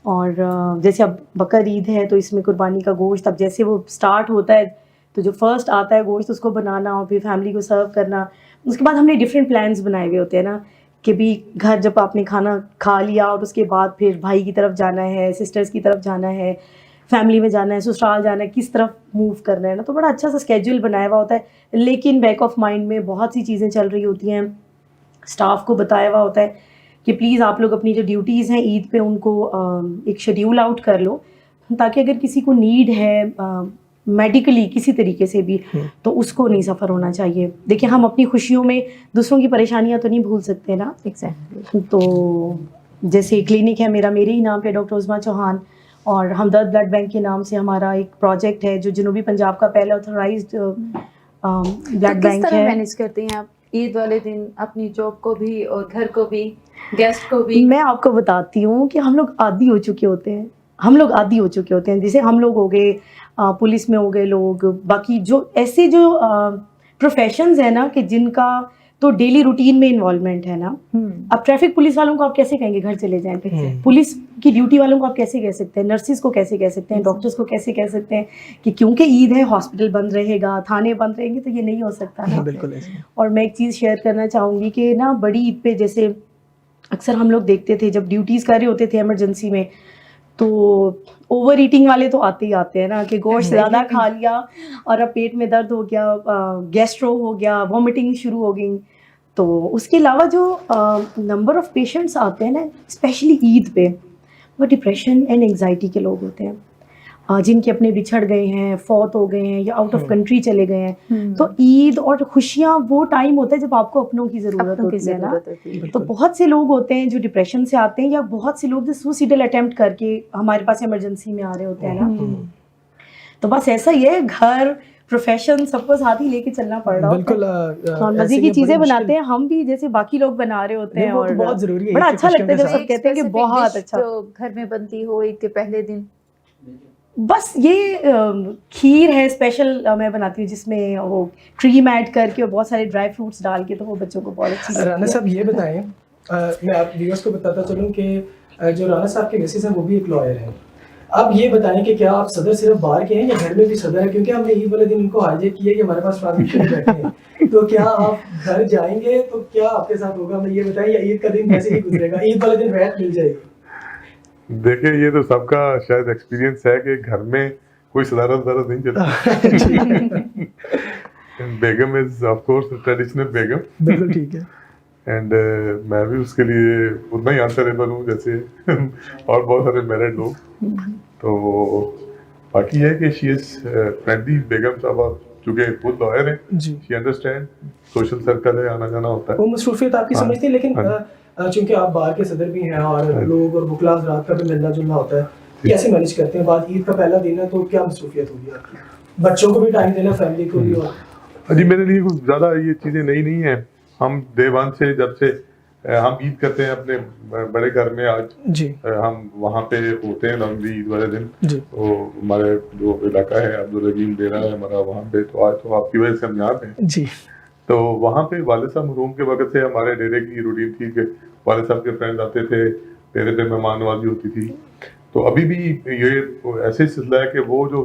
और जैसे अब बकर ईद है तो इसमें कुर्बानी का गोश्त, अब जैसे वो स्टार्ट होता है तो जो फर्स्ट आता है गोश्त उसको बनाना और फिर फैमिली को सर्व करना। उसके बाद हमने डिफरेंट प्लान्स बनाए हुए होते हैं ना कि भी घर जब आपने खाना खा लिया और उसके बाद फिर भाई की तरफ जाना है, सिस्टर्स की तरफ जाना है, फैमिली में जाना है, ससुराल जाना है, किस तरफ मूव करना है ना। तो बड़ा अच्छा सा स्केड्यूल बनाया हुआ होता है, लेकिन बैक ऑफ माइंड में बहुत सी चीज़ें चल रही होती हैं। स्टाफ को बताया हुआ होता है कि प्लीज़ आप लोग अपनी जो ड्यूटीज़ हैं ईद पे उनको एक शेड्यूल आउट कर लो, ताकि अगर किसी को नीड है मेडिकली किसी तरीके से भी तो उसको नहीं सफ़र होना चाहिए। देखिए हम अपनी खुशियों में दूसरों की परेशानियां तो नहीं भूल सकते ना। एग्जैक्टली। तो जैसे क्लिनिक है मेरा, मेरे ही नाम पे डॉक्टर उस्मा चौहान, और हमदर्द ब्लड बैंक के नाम से हमारा एक प्रोजेक्ट है जो जनूबी पंजाब का पहला ऑथराइज्ड ब्लड बैंक है। मैनेज करते हैं आप ईद वाले दिन अपनी जॉब को भी और घर को भी, गेस्ट को भी? मैं आपको बताती हूँ कि हम लोग आदी हो चुके होते हैं। जैसे हम लोग हो गए पुलिस में हो गए लोग, बाकी जो ऐसे जो प्रोफेशंस है ना कि जिनका तो डेली रूटीन में इन्वॉल्वमेंट है ना। अब ट्रैफिक पुलिस वालों को आप कैसे कहेंगे घर चले जाएं? पुलिस की ड्यूटी वालों को आप कैसे कह सकते हैं? नर्सिस को कैसे कह सकते हैं? डॉक्टर्स को कैसे कह सकते हैं कि क्योंकि ईद है हॉस्पिटल बंद रहेगा, थाने बंद रहेंगे? तो ये नहीं हो सकता ना। बिल्कुल। और मैं एक चीज़ शेयर करना चाहूँगी कि ना बड़ी ईद पे जैसे अक्सर हम लोग देखते थे जब ड्यूटीज़ कर रहे होते थे इमरजेंसी में, तो ओवर ईटिंग वाले तो आते ही आते हैं ना कि गोश्त ज़्यादा खा लिया और अब पेट में दर्द हो गया, गैस्ट्रो हो गया, वॉमिटिंग शुरू हो गई। तो उसके अलावा जो नंबर ऑफ़ पेशेंट्स आते हैं ना स्पेशली ईद पे, वो डिप्रेशन एंड एंग्जाइटी के लोग होते हैं। जिनके अपने बिछड़ गए हैं, फौत हो गए हैं या आउट ऑफ कंट्री चले गए हैं, तो ईद और खुशियाँ वो टाइम होता है जब आपको अपनों की ज़रूरत होती है ना। तो बहुत से लोग होते हैं जो डिप्रेशन से आते हैं, या बहुत से लोग जो सुसाइडल अटेम्प्ट करके हमारे पास इमरजेंसी में आ रहे होते हैं ना। तो बस ऐसा ही है, घर, प्रोफेशन सबको साथ ही लेके चलना पड़ रहा बिल्कुल। और मजे की चीजें बनाते हैं हम भी, जैसे बाकी लोग बना रहे होते हैं, और बहुत जरूरी है। बड़ा अच्छा लगता है जब सब कहते हैं कि बहुत अच्छा। जो घर में बनती हो ईद के पहले दिन, बस ये खीर है स्पेशल, मैं बनाती हूँ जिसमें वो क्रीम ऐड करके और बहुत सारे ड्राई फ्रूट्स डाल के, तो वो बच्चों को बहुत अच्छी लगती है। राना साहब ये बताएं, मैं आप व्यूअर्स को बताता चलूँ कि जो राना साहब के मिसेस हैं वो भी एक लॉयर हैं। अब ये बताएं कि क्या आप सदर सिर्फ बाहर के हैं या घर में भी सदर है? क्योंकि हमने ईद वाले दिन उनको हाईजैक किया कि हमारे पास ट्रांसमिशन में बैठे हैं, तो क्या आप घर जाएंगे तो क्या आपके साथ होगा? मैं ये बताएं, या ईद का दिन कैसे ही गुजरेगा? ईद वाले दिन राहत मिल जाएगी? देखिए, ये तो सबका शायद एक्सपीरियंस है कि घर में कोई सदारत नहीं चलता। बेगम इज ऑफ कोर्स ट्रेडिशनल बेगम, बिल्कुल ठीक है। एंड मैं भी उसके लिए उतना ही आंसरेबल हूँ जैसे और बहुत सारे मैरिड लोग। तो बाकी है कि शी इज फ्रेंडली। बेगम साहबा चूँकि खुद लॉयर है, शी अंडरस्टैंड, सोशल सर्कल है, आना जाना होता है, वो मसरूफियत आपकी समझती है। लेकिन चूंकि आप बाहर के सदर भी हैं और लोग और बुकला हज़रात का भी मिलना जुलना होता है, कैसे मैनेज करते हैं? बाद ईद का पहला दिन है तो क्या मसरूफियत होगी आपकी? बच्चों को भी टाइम देना, फैमिली को भी। और जी मेरे लिए कुछ ज़्यादा ये चीज़ें नई नहीं है। हम डे वन से जब से हम ईद करते हैं अपने बड़े घर में, आज जी हम वहाँ पे होते हैं नॉर्मली ईद वाले दिन। तो हमारे जो इलाका है अब्दुल रहीम डेरा है हमारा, वहाँ पे तो आज तो आपकी वजह से हम यहाँ पे हैं जी। तो वहाँ पे वालिद साहब मरहूम के वक्त से हमारे डेरे की रूटीन थी कि वालिद साहब के फ्रेंड्स आते थे, डेरे पे मेहमान नवाजी होती थी। तो अभी भी ये ऐसे सिलसिला है कि वो जो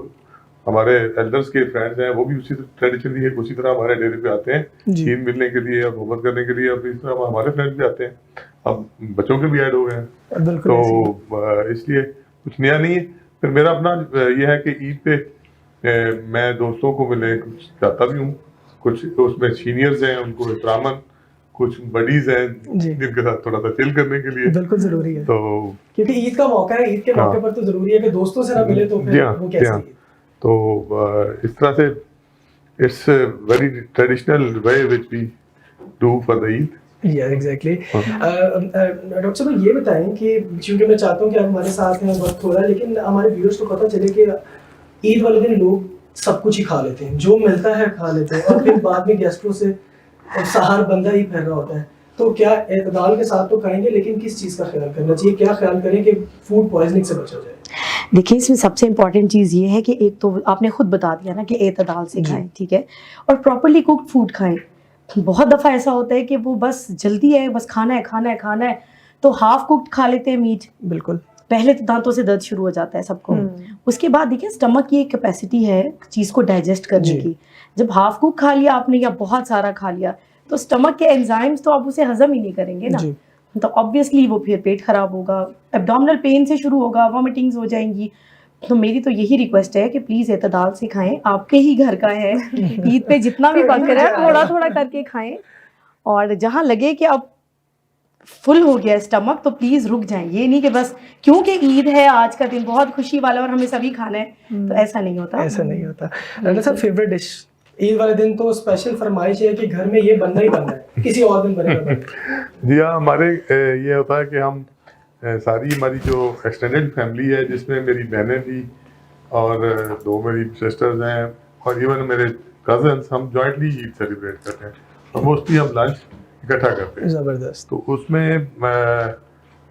हमारे एल्डर्स के फ्रेंड्स हैं वो भी उसी ट्रेडिशनली है, उसी तरह हमारे डेरे पे आते हैं ईद मिलने के लिए और मोहब्बत करने के लिए। अब इस तरह हमारे फ्रेंड्स भी आते हैं, अब बच्चों के भी ऐड हो गए हैं, तो इसलिए कुछ नया नहीं है। फिर मेरा अपना ये है कि ईद पे मैं दोस्तों को मिलने कुछ चाहता भी हूँ, कुछ उसमें सीनियर्स हैं उनको एहतरामन, कुछ बडीज हैं जिनके साथ थोड़ा सा चिल करने के लिए बिल्कुल जरूरी है। तो क्योंकि ईद का मौका है, ईद के मौके पर तो जरूरी है कि दोस्तों से ना मिले तो फिर वो कैसे? तो इस तरह से it's very traditional way which we do for the Eid. Yeah, exactly. Doctor साहब ये बताएं कि क्योंकि मैं चाहता हूँ कि आप हमारे साथ हैं, वक्त हो रहा है, लेकिन हमारे व्यूअर्स को पता चले कि ईद वाले दिन लोग सब कुछ ही खा लेते हैं, जो मिलता है खा लेते हैं, और फिर बाद में गेस्टों से सहार बंदा ही फिर रहा होता है। तो क्या एतदाल के साथ तो खाएंगे, लेकिन किस चीज़ का ख्याल करना चाहिए? क्या ख्याल करें कि फूड पॉइजनिंग से बचा जाए? देखिए, इसमें सबसे इम्पॉर्टेंट चीज़ ये है कि एक तो आपने खुद बता दिया ना कि एतदाल से खाएं, ठीक है, और प्रॉपरली कुक्ड फूड खाएं। बहुत दफ़ा ऐसा होता है कि वो बस जल्दी है, बस खाना है खाना है खाना है, तो हाफ कुक्ड खा लेते हैं मीट। बिल्कुल, पहले तो दांतों से दर्द शुरू हो जाता है सबको। उसके बाद देखिए स्टमक की एक कैपेसिटी है चीज़ को डाइजेस्ट करने की। जब हाफ कुक खा लिया आपने या बहुत सारा खा लिया, तो स्टमक के एंजाइम्स तो आप उसे हजम ही नहीं करेंगे ना, तो ऑब्वियसली वो फिर पेट खराब होगा, एब्डोमिनल पेन से शुरू होगा, वॉमिटिंग्स हो जाएंगी। तो मेरी तो यही रिक्वेस्ट है कि प्लीज़ एतदाल से खाएं, आपके ही घर का है, ईद पे जितना भी पक रहा है थोड़ा थोड़ा करके खाएं, और जहाँ लगे कि अब फुल हो गया स्टमक तो प्लीज़ रुक जाएं। ये नहीं कि बस क्योंकि ईद है, आज का दिन बहुत खुशी वाला और हमें सभी खाना है, तो ऐसा नहीं होता। ऐसा नहीं होता। डॉक्टर साहब, फेवरेट डिश ईद वाले दिन तो स्पेशल फरमाइश है कि घर में ये बनना ही बनना है, किसी और दिन बनेगा? जी हाँ, हमारे ये होता है कि हम सारी हमारी जो एक्सटेंडेड फैमिली है, जिसमें मेरी बहनें भी और दो मेरी सिस्टर्स हैं और इवन मेरे कजन्स, हम जॉइंटली ईद सेलिब्रेट करते हैं और मोस्टली हम लंच इकट्ठा करते हैं। ज़बरदस्त। तो उसमें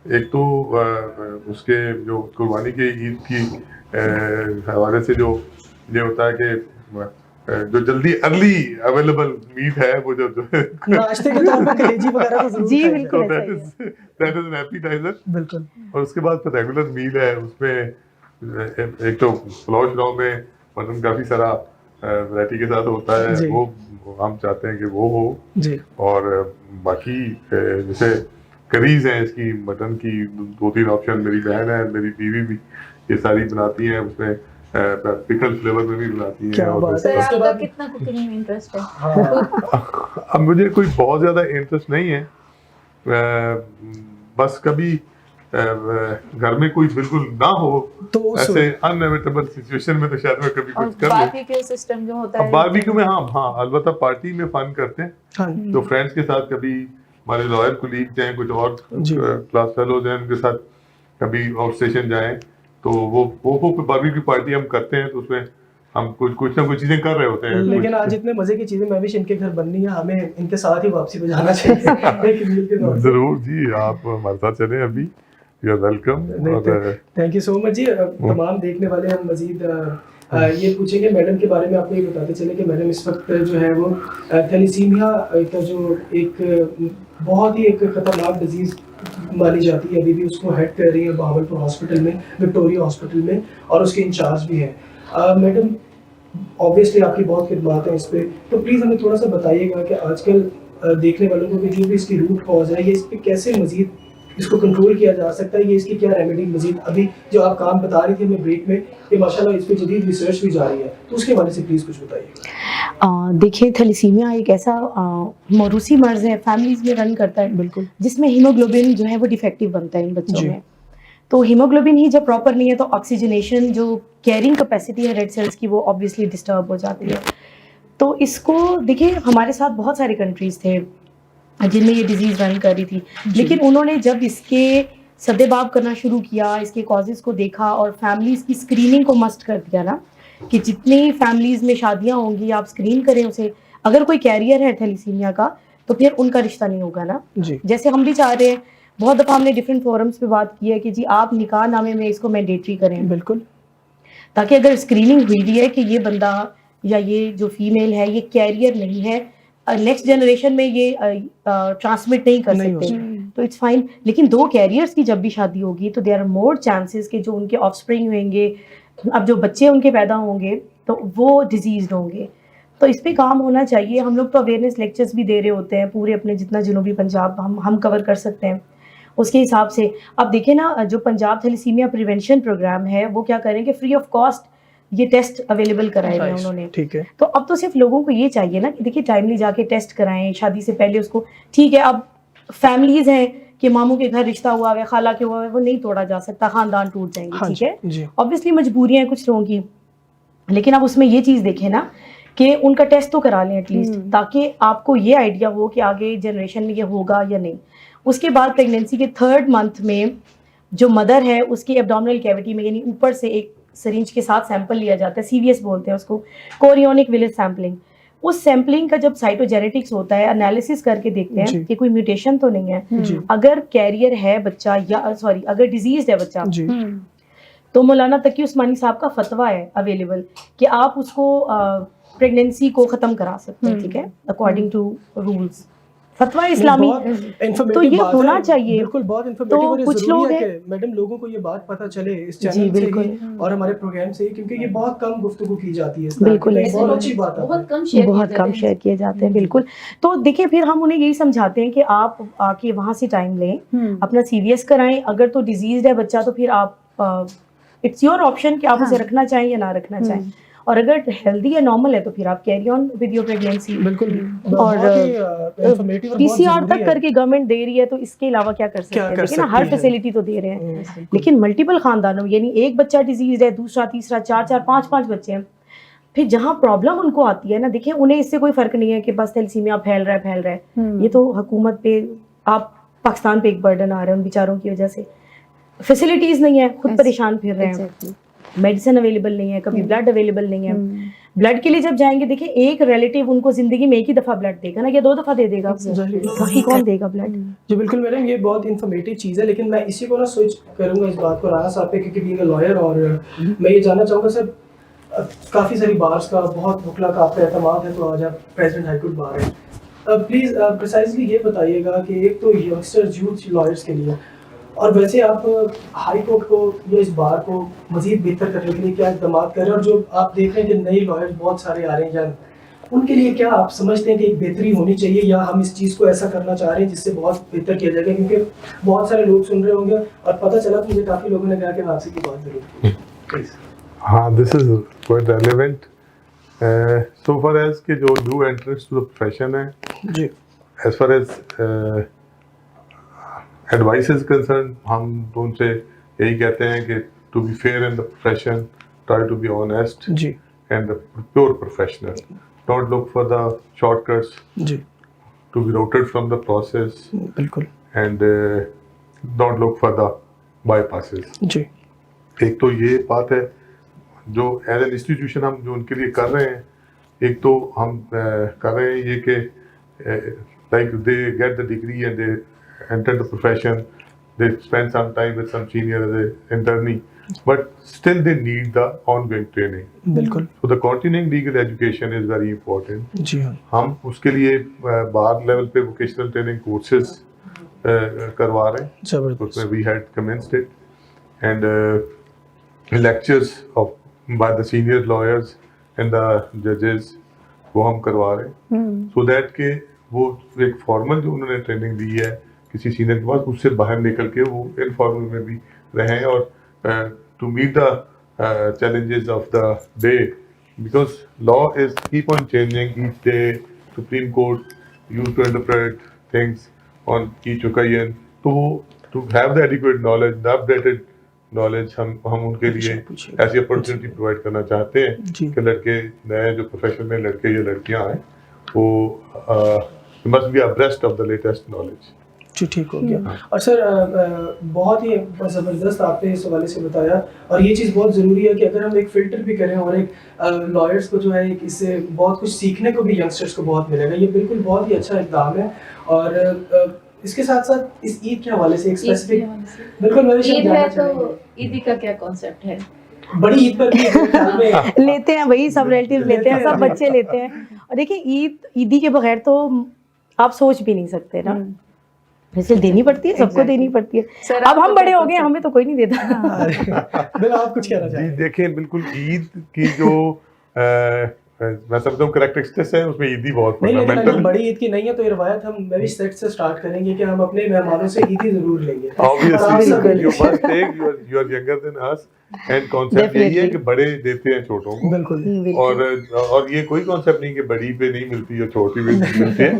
एक तो उसके जो कुर्बानी के ईद की हवाले से जो ये होता है कि जो जल्दी अर्ली अवेलेबल मीट है वो जो नाश्ते के तौर पर कलेजी वगैरह तो जरूर जी बिल्कुल दैट इज एन एपेटाइजर। बिल्कुल। और उसके बाद फिर रेगुलर मील है, उसमें एक तो पुलाव शलाव में मटन काफ़ी सारा वैरायटी के साथ होता है, वो हम चाहते हैं कि वो हो जी। और बाकी जैसे करीज हैं इसकी मटन की 2-3 ऑप्शन, मेरी बहन है, मेरी बीवी भी ये सारी बनाती हैं, उसमें पिकल फ्लेवर में भी बनाती हैं। आपका कितना कुकिंग में इंटरेस्ट है? अब मुझे कोई बहुत ज़्यादा इंटरेस्ट नहीं है, बस कभी घर में कोई बिल्कुल ना हो तो ऐसे अनएविटेबल सिचुएशन में तो शायद मैं कभी कुछ कर लूं। बारबेक्यू सिस्टम जो होता है, बारबेक्यू में हाँ अलबत्ता पार्टी में फन करते हैं, तो फ्रेंड्स के साथ कभी हमारे लॉयर कोलीग्स हैं, कुछ और क्लास फेलोज हैं, उनके साथ कभी आउट स्टेशन जाएं तो वो बारबेक्यू पार्टी हम करते हैं, तो उसमें हम कुछ ना कुछ चीजें कर रहे होते हैं। लेकिन आज इतने मजे की चीजें मैं भी इनके घर बननी है, हमें इनके साथ ही वापसी पे जाना चाहिए। जरूर जी, आप हमारे साथ चलें, अभी you are welcome. Thank you so much जी। तमाम देखने वाले हम मजीद ये पूछेंगे मैडम के बारे में। आपको ये बताते चले कि मैडम इस वक्त जो है वो थैलीसीमिया का जो एक बहुत ही एक खतरनाक डिजीज मानी जाती है, अभी भी उसको हेड कर रही है बहावलपुर हॉस्पिटल में, विक्टोरिया हॉस्पिटल में, और उसके इंचार्ज भी हैं। मैडम ऑब्वियसली आपकी बहुत खिदमत है इस पे, तो प्लीज़ हमें थोड़ा सा बताइएगा कि आजकल देखने वालों को कि जो भी इसकी रूट कॉज है, ये इस पे कैसे मजीद इसको कंट्रोल किया जा सकता है, ये इसकी क्या रेमेडी मजीद, अभी जो आप काम बता रही थी हमें ब्रेक में कि माशाल्लाह इस पे जदीद रिसर्च भी जारी है, तो उसके बारे से प्लीज़ कुछ बताइए। देखिए, थैलीसीमिया एक ऐसा मौरूसी मर्ज है, फैमिलीज में रन करता है, बिल्कुल, जिसमें हीमोग्लोबिन जो है वो डिफेक्टिव बनता है इन बच्चों में। तो हीमोग्लोबिन ही जब प्रॉपर नहीं है तो ऑक्सीजनेशन जो कैरिंग कैपेसिटी है रेड सेल्स की वो ऑब्वियसली डिस्टर्ब हो जाती है। तो इसको देखिए, हमारे साथ बहुत सारे कंट्रीज़ थे जिनमें ये डिजीज़ रन कर रही थी, लेकिन उन्होंने जब इसके सद्देबाब करना शुरू किया, इसके कॉजेज़ को देखा और फैमिलीज़ की स्क्रीनिंग को मस्ट कर दिया ना, कि जितनी फैमिलीज़ में शादियाँ होंगी आप स्क्रीन करें उसे, अगर कोई कैरियर है थैलीसीमिया का तो फिर उनका रिश्ता नहीं होगा ना। जैसे हम भी चाह रहे हैं, बहुत दफ़ा हमने डिफरेंट फोरम्स पे बात की है कि जी आप निकाह नामे में इसको मैंडेटरी करें, बिल्कुल, ताकि अगर स्क्रीनिंग हुई भी है कि ये बंदा या ये जो फीमेल है ये कैरियर नहीं है, नेक्स्ट जनरेशन में ये ट्रांसमिट नहीं कर सकते, तो इट्स फाइन। लेकिन दो कैरियर्स की जब भी शादी होगी तो देयर आर मोर चांसेस कि जो उनके ऑफस्प्रिंग होंगे, अब जो बच्चे उनके पैदा होंगे तो वो डिजीज़ होंगे। तो इस पे काम होना चाहिए। हम लोग तो अवेयरनेस लेक्चर्स भी दे रहे होते हैं पूरे अपने जितना जनूबी पंजाब हम कवर कर सकते हैं उसके हिसाब से। अब देखिए ना, जो पंजाब थैलीसीमिया प्रिवेंशन प्रोग्राम है वो क्या करेंगे, फ्री ऑफ कॉस्ट ये टेस्ट अवेलेबल कराए हैं उन्होंने, ठीक है। तो अब तो सिर्फ लोगों को ये चाहिए ना कि देखिए टाइमली जाके टेस्ट कराएं शादी से पहले उसको, ठीक है। अब फैमिलीज हैं कि मामू के घर रिश्ता हुआ है, खाला के हुआ है, वो नहीं तोड़ा जा सकता, खानदान टूट जाएंगे, ठीक है। ऑब्वियसली मजबूरियां हैं कुछ लोगों की, लेकिन अब उसमें ये चीज़ देखें ना कि उनका टेस्ट तो करा लें एटलीस्ट, ताकि आपको ये आइडिया हो कि आगे जनरेशन में ये होगा या नहीं। उसके बाद प्रेगनेंसी के 3rd मंथ में जो मदर है उसकी एब्डोमिनल कैविटी में यानी ऊपर से एक सिरिंज के साथ सैंपल लिया जाता है, CVS बोलते हैं उसको, कोरियोनिक विलेज सैम्पलिंग। उस सैम्पलिंग का जब साइटोजेनेटिक्स होता है, एनालिसिस करके देखते हैं कि कोई म्यूटेशन तो नहीं है। अगर कैरियर है बच्चा या अगर डिजीज है बच्चा, तो मौलाना तकी उस्मानी साहब का फतवा है अवेलेबल कि आप उसको प्रेगनेंसी को ख़त्म करा सकते हैं, ठीक है, अकॉर्डिंग टू रूल्स, फतवा इस्लामी। तो ये होना चाहिए, बिल्कुल, बहुत इन्फॉर्मेटिव और कुछ जरूरी लोग है कि मैडम लोगों को ये बात पता चले इस चैनल से ही और हमारे प्रोग्राम से ही, क्योंकि ये बहुत कम गुफ्तगू की जाती है। बिल्कुल, बहुत अच्छी बात है, बहुत कम शेयर किए जाते हैं, बिल्कुल। तो देखिए, फिर हम उन्हें यही समझाते हैं कि आप आके वहाँ से टाइम लें, अपना CVS कराएं। अगर तो डिजीज है बच्चा तो फिर आप इट्स योर ऑप्शन कि आप उसे रखना चाहें या ना रखना चाहें, और अगर हेल्दी या नॉर्मल है तो फिर आप carry on with your pregnancy. बिल्कुल, और PCR तक करके गवर्नमेंट दे रही है, तो इसके अलावा क्या कर सकते हैं, लेकिन हर फैसिलिटी तो दे रहे हैं। लेकिन मल्टीपल खानदानों यानी एक बच्चा डिजीज है, दूसरा, तीसरा, 4-4, 5-5 बच्चे हैं, फिर जहाँ प्रॉब्लम उनको आती है ना, देखिए उन्हें इससे कोई फर्क नहीं है कि बस थैलीसीमिया फैल रहा है। ये तो हुकूमत पे, आप पाकिस्तान पे एक बर्डन आ रहा है उन बेचारों की वजह से। फैसिलिटीज नहीं है, खुद परेशान फिर रहे हैं, मेडिसिन अवेलेबल नहीं है, कभी ब्लड अवेलेबल नहीं है। ब्लड के लिए जब जाएंगे, देखिए एक रिलेटिव उनको जिंदगी में एक ही दफा ब्लड देगा ना, या 2 दफा दे देगा, बाकी कौन देगा ब्लड। जी बिल्कुल मैडम, ये बहुत इन्फॉर्मेटिव चीज़ है, लेकिन मैं इसी को ना स्विच करूंगा इस बात को राना साहब पे, क्योंकि बीइंग अ लॉयर, और मैं ये जानना चाहूँगा सर, काफ़ी सारी बार्स का बहुत मुखला का आपका एतमाद है, तो आज आप प्रेसिडेंट हाईकोर्ट बार हैं, प्लीज़ प्रिसाइजली ये बताइएगा कि एक तो यंगस्टर्स यूथ लॉयर्स के लिए, और वैसे आप हाई कोर्ट को या इस बार को मजीद बेहतर करने के लिए क्या इक़दाम कर रहे हैं, और जो आप देख रहे हैं कि नए लॉयर्स बहुत सारे आ रहे हैं यंग, उनके लिए क्या आप समझते हैं कि एक बेहतरी होनी चाहिए, या हम इस चीज़ को ऐसा करना चाह रहे हैं जिससे बहुत बेहतर किया जाएगा, क्योंकि बहुत सारे लोग सुन रहे होंगे और पता चला तो मुझे काफ़ी लोगों ने कहा कि वापसी की बात जरूर। हाँ, this is quite relevant so far as के जो new entrance to the profession है जी, as far as advice is concern, हम तो उनसे यही कहते हैं कि to be fair in the profession, try to be honest जी and the pure professional, don't look for the shortcuts, जी to be rooted from the process बिल्कुल and don't look for the bypasses. जी एक तो ये बात है जो एज एन इंस्टीट्यूशन हम जो उनके लिए कर रहे हैं, एक तो हम कर रहे हैं ये कि like they get the degree and they enter the profession, they spend some time with some senior as a internee, but still they need the ongoing training. बिल्कुल। So the continuing legal education is very important. जी हाँ, हम उसके लिए bar level पे vocational training courses करवा रहे हैं, जबरदस्त। उसमें we had commenced it and lectures of by the senior lawyers and the जजेस वो हम करवा रहे हैं, सो दैट के वो एक फॉर्मल जो उन्होंने ट्रेनिंग दी है किसी सीनियर के पास, उससे बाहर निकल के वो इनफॉर्मल में भी रहें और to meet the challenges of the day, because law is keep on changing each day. Supreme Court used to interpret things on each occasion, तो to have the adequate knowledge, the updated knowledge, हम उनके लिए ऐसी opportunity provide करना चाहते हैं कि लड़के नए जो प्रोफेशन में लड़के या लड़कियां आए वो must be abreast of the latest knowledge. जी ठीक हो गया। और सर बहुत ही ज़बरदस्त आपने इस हवाले से बताया, और ये चीज़ बहुत ज़रूरी है कि अगर हम एक फ़िल्टर भी करें और एक लॉयर्स को जो है इससे बहुत कुछ सीखने को भी यंगस्टर्स को बहुत मिलेगा, ये बिल्कुल बहुत ही अच्छा इक़दाम है। और इसके साथ साथ इस ईद के हवाले से एक स्पेसिफिक बिल्कुल मैं ईद है तो ईद का क्या कॉन्सेप्ट है? बड़ी ईद पर भी लेते हैं वही, सब रिलेटिव लेते हैं, सब बच्चे लेते हैं। और देखिए ईदी के बगैर तो आप सोच भी नहीं सकते ना, वैसे देनी पड़ती है, सबको देनी पड़ती है। अब हम बड़े हो गए, हमें तो कोई नहीं देता। आप कुछ कहना चाहिए? देखें बिल्कुल ईद की जो मैं समझता हूँ करैक्टरिस्टिक्स है उसमें ईदी बहुत फंडामेंटल। बड़ी ईद की नहीं है तो ये रवायत हम मैं भी सेट से स्टार्ट करेंगे कि हम अपने मेहमानों से ईदी जरूर लेंगे। Obviously you must take, you are younger than us, and concept यही है कि बड़े देते हैं छोटों को। बिल्कुल। और ये कोई कॉन्सेप्ट नहीं कि बड़ी पे नहीं मिलती है छोटी पे मिलती है।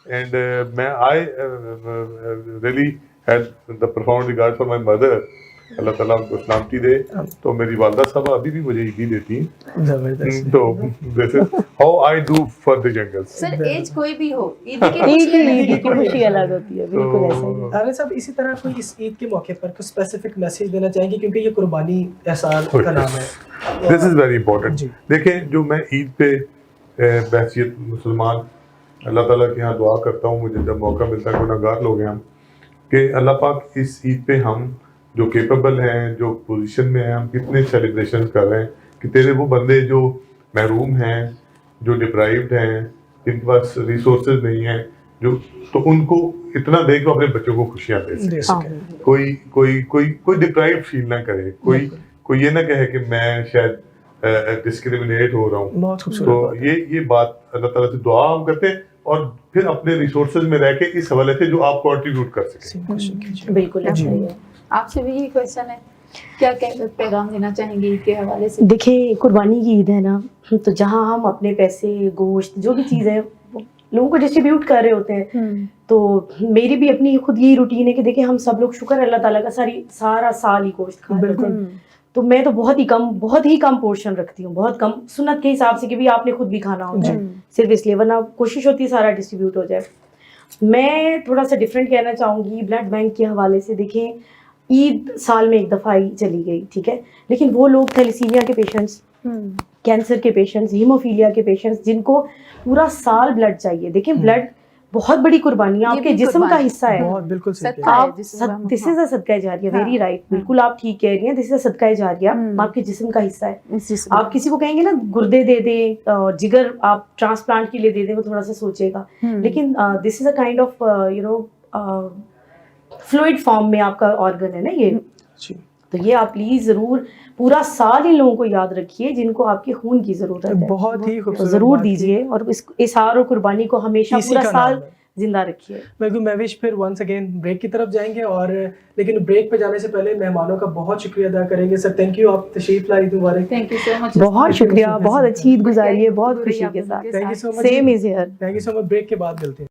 And I really had the profound regard for my mother. अल्लाह ताला उनको सलामती दे। तो मेरी वालदा साहब अभी भी मुझे ईदी देती हैं। जबरदस्त। तो this is how I do for the youngers. Sir age कोई भी हो, ईद की खुशी अलग होती है, बिल्कुल ऐसा ही। आरिफ साहब इसी तरह कोई इस ईद के मौके पर कुछ स्पेसिफिक मैसेज देना चाहेंगे, क्योंकि ये कुर्बानी एहसान का नाम है। This is very important. देखें जो मैं ईद पे बहसीत मुसलमान अल्लाह ताला के यहाँ दुआ करता हूँ, मुझे जब मौका मिलता है, गुनहगार लोग हैं हम, कि अल्लाह पाक इस ईद पे हम जो केपेबल हैं, जो पोजीशन में हैं, हम कितने सेलिब्रेशन कर रहे हैं कि तेरे वो बंदे जो महरूम हैं, जो डिप्राइव्ड हैं, जिनके पास रिसोर्सेज नहीं हैं, जो तो उनको इतना दे कि अपने बच्चों को खुशियाँ दे सकें। कोई डिप्राइव्ड फील ना करे, कोई ये ना कहे कि मैं शायद डिस्क्रिमिनेट हो रहा हूँ। तो ये बात अल्लाह ताला से दुआ हम करते हैं और फिर अपने रिसोर्सेज में रह के इस हवाले से जो आप कंट्रीब्यूट कर सकें। बिल्कुल ऐसा ही है। आपसे भी यही क्वेश्चन है, क्या पैगाम देना चाहेंगे ईद के हवाले से? देखिए कुर्बानी की ईद है ना, तो जहाँ हम अपने पैसे, गोश्त, जो भी चीज़ है लोगों को डिस्ट्रीब्यूट कर रहे होते हैं, तो मेरी भी अपनी खुद यही रूटीन है कि देखिए हम सब लोग शुक्र अल्लाह ताला का सारा साल ही गोश्त खा रहे हैं, तो मैं तो बहुत ही कम पोर्शन रखती हूँ, बहुत कम, सुन्नत के हिसाब से कि भी आपने खुद भी खाना होता है, सिर्फ इसलिए, वरना कोशिश होती है सारा डिस्ट्रीब्यूट हो जाए। मैं थोड़ा सा डिफरेंट कहना चाहूँगी ब्लड बैंक के हवाले से। देखें ईद साल में एक दफ़ा ही चली गई, ठीक है, लेकिन वो लोग थैलेसीमिया के पेशेंट्स, कैंसर के पेशेंट्स, हीमोफीलिया के पेशेंट्स, जिनको पूरा साल ब्लड चाहिए, देखिए ब्लड बहुत बड़ी कुर्बानी है, आपके जिस्म का हिस्सा है। बहुत बिल्कुल सही। आप दिस इज अ सदका जारिया, वेरी राइट, बिल्कुल आप ठीक कह रही हैं, दिस इज अ सदका जारिया, आपके जिस्म का हिस्सा है। आप किसी को कहेंगे ना गुर्दे दे दें और जिगर आप ट्रांसप्लांट के लिए दे दें, वो थोड़ा सा सोचेगा, लेकिन this is a kind of fluid form में आपका ऑर्गन है ना ये, तो ये आप प्लीज जरूर पूरा साल इन लोगों को याद रखिए जिनको आपके खून की जरूरत है, बहुत ही खूबसूरत जरूर दीजिए और इस हार और कुर्बानी को हमेशा पूरा साल जिंदा रखिए। बिल्कुल। मैं विश फिर वंस अगेन ब्रेक की तरफ जाएंगे, और लेकिन ब्रेक पे जाने से पहले मेहमानों का बहुत शुक्रिया अदा करेंगे। सर थैंक यू, आप तशरीफ लाई, मुबारक। थैंक यू सो मच, बहुत शुक्रिया, बहुत अच्छी ईद गुजारी है, बहुत खुशी के साथ। Thank you so much, same is here. Thank you so much. Break के बाद मिलते हैं।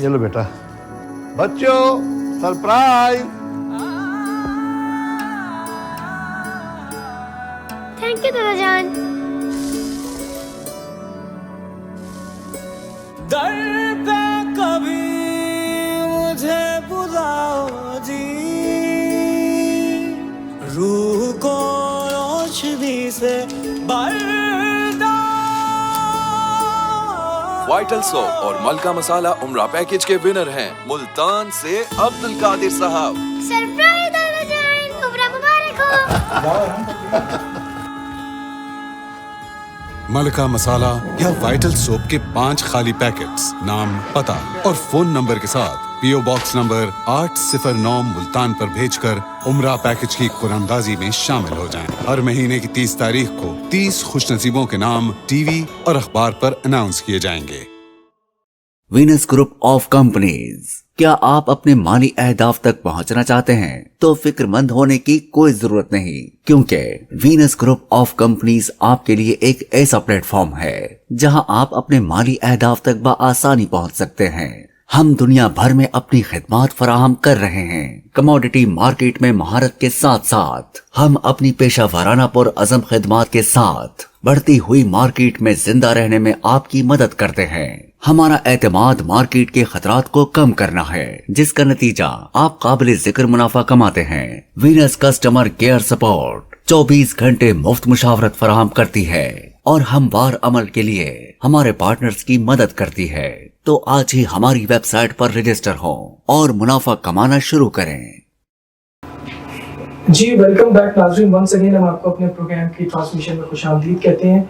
ये लो बेटा बच्चों सरप्राइज थैंक यू दादा जान। दर पे कभी मुझे बुलाओ जी, रूह को रोशनी से वाइटल सोप और मलका मसाला उम्रा पैकेज के विनर हैं मुल्तान से अब्दुल कादिर साहब। सरप्राइज दादा जान, उम्रा मुबारक हो। मलका मसाला या वाइटल सोप के 5 खाली पैकेट्स, नाम, पता और फोन नंबर के साथ पीओ बॉक्स नंबर 809 मुल्तान पर भेजकर उम्रा पैकेज की कुरानंदाजी में शामिल हो जाएं। हर महीने की 30 तारीख को 30 खुशनसीबों के नाम टीवी और अखबार पर अनाउंस किए जाएंगे। वीनस ग्रुप ऑफ कंपनीज, क्या आप अपने माली अहदाफ तक पहुंचना चाहते हैं तो फिक्रमंद होने की कोई जरूरत नहीं, क्योंकि वीनस ग्रुप ऑफ कंपनीज आपके लिए एक ऐसा प्लेटफॉर्म है जहां आप अपने माली अहदाफ तक बआसानी पहुंच सकते हैं। हम दुनिया भर में अपनी खिदमात फराहम कर रहे हैं। कमोडिटी मार्केट में महारत के साथ साथ हम अपनी पेशा वाराना पुर अज़म खिदमात के साथ बढ़ती हुई मार्केट में जिंदा रहने में आपकी मदद करते हैं। हमारा एतमाद मार्केट के खतरात को कम करना है, जिसका नतीजा आप काबिल जिक्र मुनाफा कमाते हैं। वीनस कस्टमर केयर सपोर्ट 24 घंटे मुफ्त मुशावरत फराहम करती है और हमवार अमल के लिए हमारे पार्टनर्स की मदद करती है। तो आज ही हमारी वेबसाइट पर रजिस्टर हो और मुनाफा कमाना शुरू करें। जी वेलकम बैक नाज़रीन, वंस अगेन हम आपको अपने प्रोग्राम की ट्रांसमिशन में खुशामदीद कहते हैं।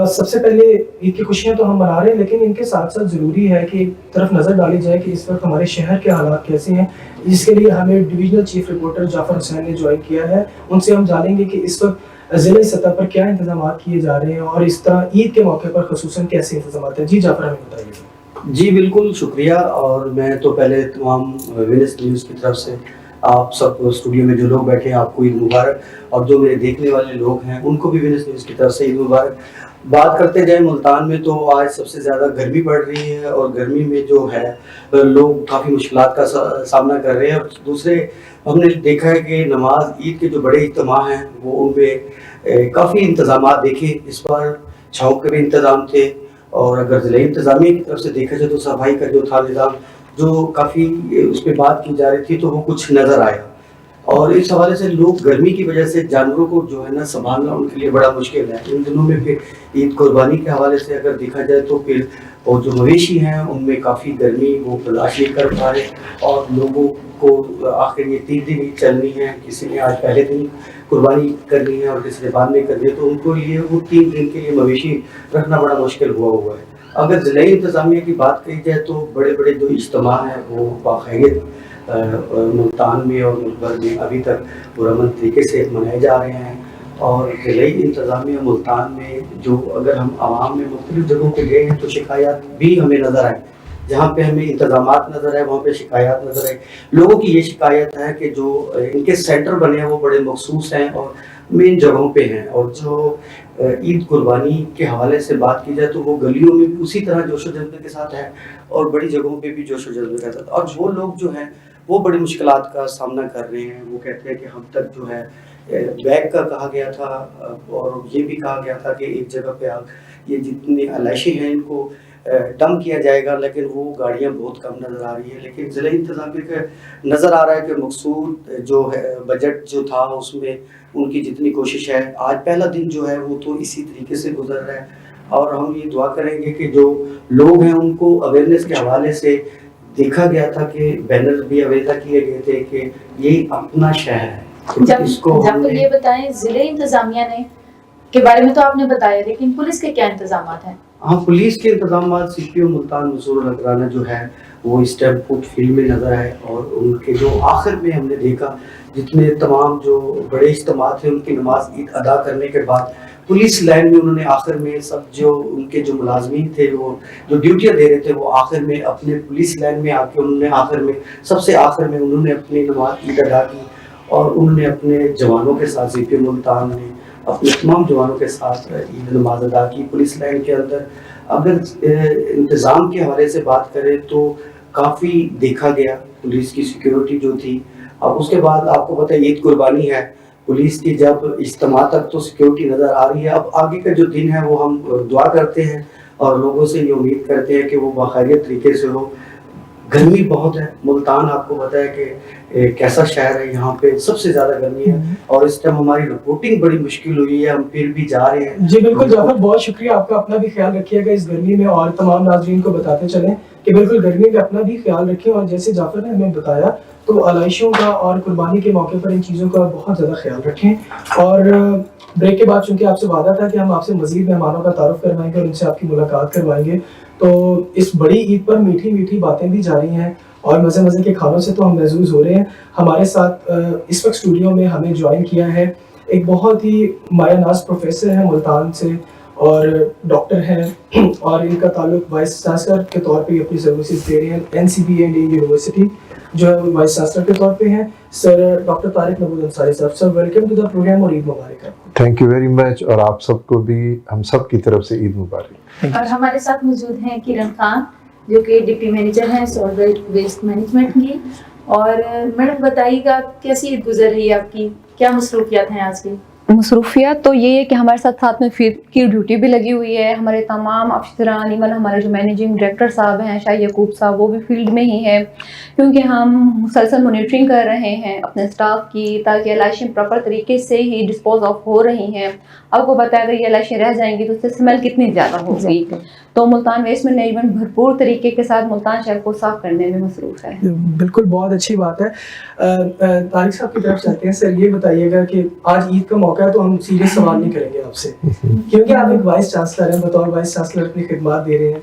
सबसे पहले ईद की खुशियां तो हम मना रहे हैं, लेकिन इनके साथ साथ ज़रूरी है कि एक तरफ नज़र डाली जाए कि इस वक्त हमारे शहर के हालात कैसे हैं। जिसके लिए हमें divisional chief reporter Jafar Hussain ने ज्वाइन किया है। उनसे हम जानेंगे कि इस वक्त ज़िले सतह पर क्या इंतजाम किए जा रहे हैं और इस तरह ईद के मौके पर ख़ुसूसन कैसे इंतजाम हैं। जी जाफर, हमें बताइए। जी बिल्कुल शुक्रिया। और मैं तो पहले तमाम विनस न्यूज़ की तरफ से आप सब स्टूडियो में जो लोग बैठे हैं आपको ईद मुबारक, और जो मेरे देखने वाले लोग हैं उनको भी विनस न्यूज़ की तरफ से ईद मुबारक। बात करते जाए मुल्तान में, तो आज सबसे ज़्यादा गर्मी पड़ रही है और गर्मी में जो है लोग काफ़ी मुश्किलात का सामना कर रहे हैं। और दूसरे हमने देखा है कि नमाज ईद के जो बड़े इज्तिमा हैं वो उनमें काफ़ी इंतजाम देखे। इस बार छाँव के भी इंतज़ाम थे, और अगर ज़िले इंतज़ामिया की तरफ से देखा जाए तो सफाई का जो था निज़ाम जो काफ़ी उस पर बात की जा रही थी तो वो कुछ नज़र आया। और इस हवाले से लोग गर्मी की वजह से जानवरों को जो है ना संभालना उनके लिए बड़ा मुश्किल है। इन दिनों में फिर ईद कुर्बानी के हवाले से अगर देखा जाए तो फिर वो जो मवेशी हैं उनमें काफ़ी गर्मी वो बर्दाश्त नहीं कर पा रहे, और लोगों को आखिर ये 3 दिन ईद चलनी है, किसी ने आज पहले दिन कुर्बानी करनी है और किसी ने बाद में करनी है, तो उनको लिए वो 3 दिन के लिए मवेशी रखना बड़ा मुश्किल हुआ है। अगर ज़िले इंतज़ामिया की बात कही जाए तो बड़े बड़े जो इज्तिमा हैं वो बाखैरियत मुल्तान में और मुल्क भर में अभी तक पुरअमन तरीके से मनाए जा रहे हैं। और ज़िले इंतज़ामिया मुल्तान में जो अगर हम आवाम में मुख्तलिफ जगहों पे गए हैं तो शिकायत भी हमें नज़र आए। जहाँ पे हमें इंतज़ामात नज़र आए वहाँ पे शिकायत नज़र आए। लोगों की ये शिकायत है कि जो इनके सेंटर बने हैं वो बड़े मखसूस हैं और मेन जगहों पे हैं, और जो ईद कुर्बानी के हवाले से बात की जाए तो वो गलियों में भी उसी तरह जोशो जज्बे के साथ है और बड़ी जगहों पे भी जोशो जज्बे के साथ। और वो लोग जो हैं वो बड़ी मुश्किलात का सामना कर रहे हैं। वो कहते हैं कि हम तक जो है बैग का कहा गया था, और ये भी कहा गया था कि एक जगह पे ये जितनी आलाइशें हैं इनको डम किया जाएगा, लेकिन वो गाड़ियाँ बहुत कम नज़र आ रही है। लेकिन ज़िले इंतज़ामिया का नज़र आ रहा है कि मकसूद जो है बजट जो था उसमें उनकी जितनी कोशिश है, आज पहला दिन जो है वो तो इसी तरीके से गुजर रहा है। और हम ये दुआ करेंगे कि जो लोग हैं उनको अवेयरनेस के हवाले से देखा गया था कि बैनर भी अवेयर किए गए थे कि ये अपना शहर है। जब ये बताएं ज़िले इंतज़ामिया ने के बारे में तो आपने बताया, लेकिन पुलिस के क्या इंतजाम हैं? हाँ, पुलिस के इंतजाम सीपीओ मुल्तान मंसूर नगराना जो है वो इस टाइम फुट फील्ड में नज़र आए, और उनके जो आखिर में हमने देखा जितने तमाम जो बड़े इज्तिमा थे उनकी नमाज ईद अदा करने के बाद पुलिस लाइन में उन्होंने आखिर में सब जो उनके जो मुलाजमीन थे वो जो ड्यूटियाँ दे रहे थे वो आखिर में अपने पुलिस लाइन में आके उन्होंने आखिर में सबसे आखिर में उन्होंने अपनी नमाज ईद अदा की, और उन्होंने अपने जवानों के साथ सीपीओ मुल्तान ने अपने तमाम जवानों के साथ ईद नमाज अदा की पुलिस लाइन के अंदर। अगर इंतज़ाम के हवाले से बात करें तो काफ़ी देखा गया पुलिस की सिक्योरिटी जो थी। अब उसके बाद आपको पता है ईद कुर्बानी है, पुलिस की जब इज्तिमा तक तो सिक्योरिटी नज़र आ रही है। अब आगे का जो दिन है वो हम दुआ करते हैं और लोगों से ये उम्मीद करते हैं कि वो बाखैरियत तरीके से हो। गर्मी बहुत है, मुल्तान आपको पता है कि एक ऐसा शहर है यहाँ पे सबसे ज़्यादा गर्मी है और इस टाइम हमारी रिपोर्टिंग बड़ी मुश्किल हुई है, हम फिर भी जा रहे हैं। जी बिल्कुल जाफर, बहुत शुक्रिया आपका। अपना भी ख्याल रखिएगा इस गर्मी में और तमाम नाज़रीन को बताते चलें कि बिल्कुल गर्मी में अपना भी ख्याल रखें। और जैसे जाफर ने हमें बताया तो आलाइशों का और कुर्बानी के मौके पर इन चीज़ों का बहुत ज़्यादा ख्याल रखें। और ब्रेक के बाद चूँकि आपसे वादा था कि हम आपसे मज़ीद मेहमानों का तारुफ करवाएंगे और उनसे आपकी मुलाकात करवाएंगे, तो इस बड़ी ईद पर मीठी मीठी बातें भी जारी हैं और मज़े मज़े के खानों से तो हम महसूस हो रहे हैं। हमारे साथ इस वक्त स्टूडियो में हमें ज्वाइन किया है एक बहुत ही मायानाज प्रोफेसर हैं मुल्तान से और डॉक्टर हैं और इनका ताल्लुक वाइस चांसलर के तौर पे अपनी सर्विसेज दे रहे हैं NCB इंडियन यूनिवर्सिटी जो है वाइस चांसलर के तौर पे हैं सर डॉक्टर तारिक महमूद अंसारी साहब। Sir welcome to the program और ईद मुबारक आपको। थैंक यू वेरी मच और आप सबको भी हम सब की तरफ से ईद मुबारक। और हमारे साथ मौजूद हैं किरण खान जो कि डिप्टी मैनेजर हैं सॉलिड वेस्ट मैनेजमेंट की। और मैडम बताइएगा कैसी ईद गुजर रही है आपकी, क्या मसरूफियात हैं आज की? मसरूफियात तो ये है कि हमारे साथ साथ में फील्ड की ड्यूटी भी लगी हुई है। हमारे तमाम अफसरान, इवन हमारे जो मैनेजिंग डायरेक्टर साहब हैं शाह यकूब साहब, वो भी फील्ड में ही हैं क्योंकि हम मुसलसल मॉनिटरिंग कर रहे हैं अपने स्टाफ की ताकि एलाइशें प्रॉपर तरीके से ही डिस्पोज ऑफ हो रही हैं। आपको पता है अगर ये एलाइशें रह जाएंगी तो उससे स्मेल कितनी ज़्यादा होगी। तो मुल्तान वेस्ट मैनेजमेंट भरपूर तरीके के साथ मुल्तान शहर को साफ करने में मसरूफ है। बिल्कुल, बहुत अच्छी बात है। तारिक साहब की तरफ चलते हैं। सर ये बताइएगा कि आज ईद का मौका है तो हम सीरियस सवाल नहीं करेंगे आपसे क्योंकि आप एक वाइस चांसलर हैं, बतौर वाइस चांसलर अपनी खिदमत दे रहे हैं।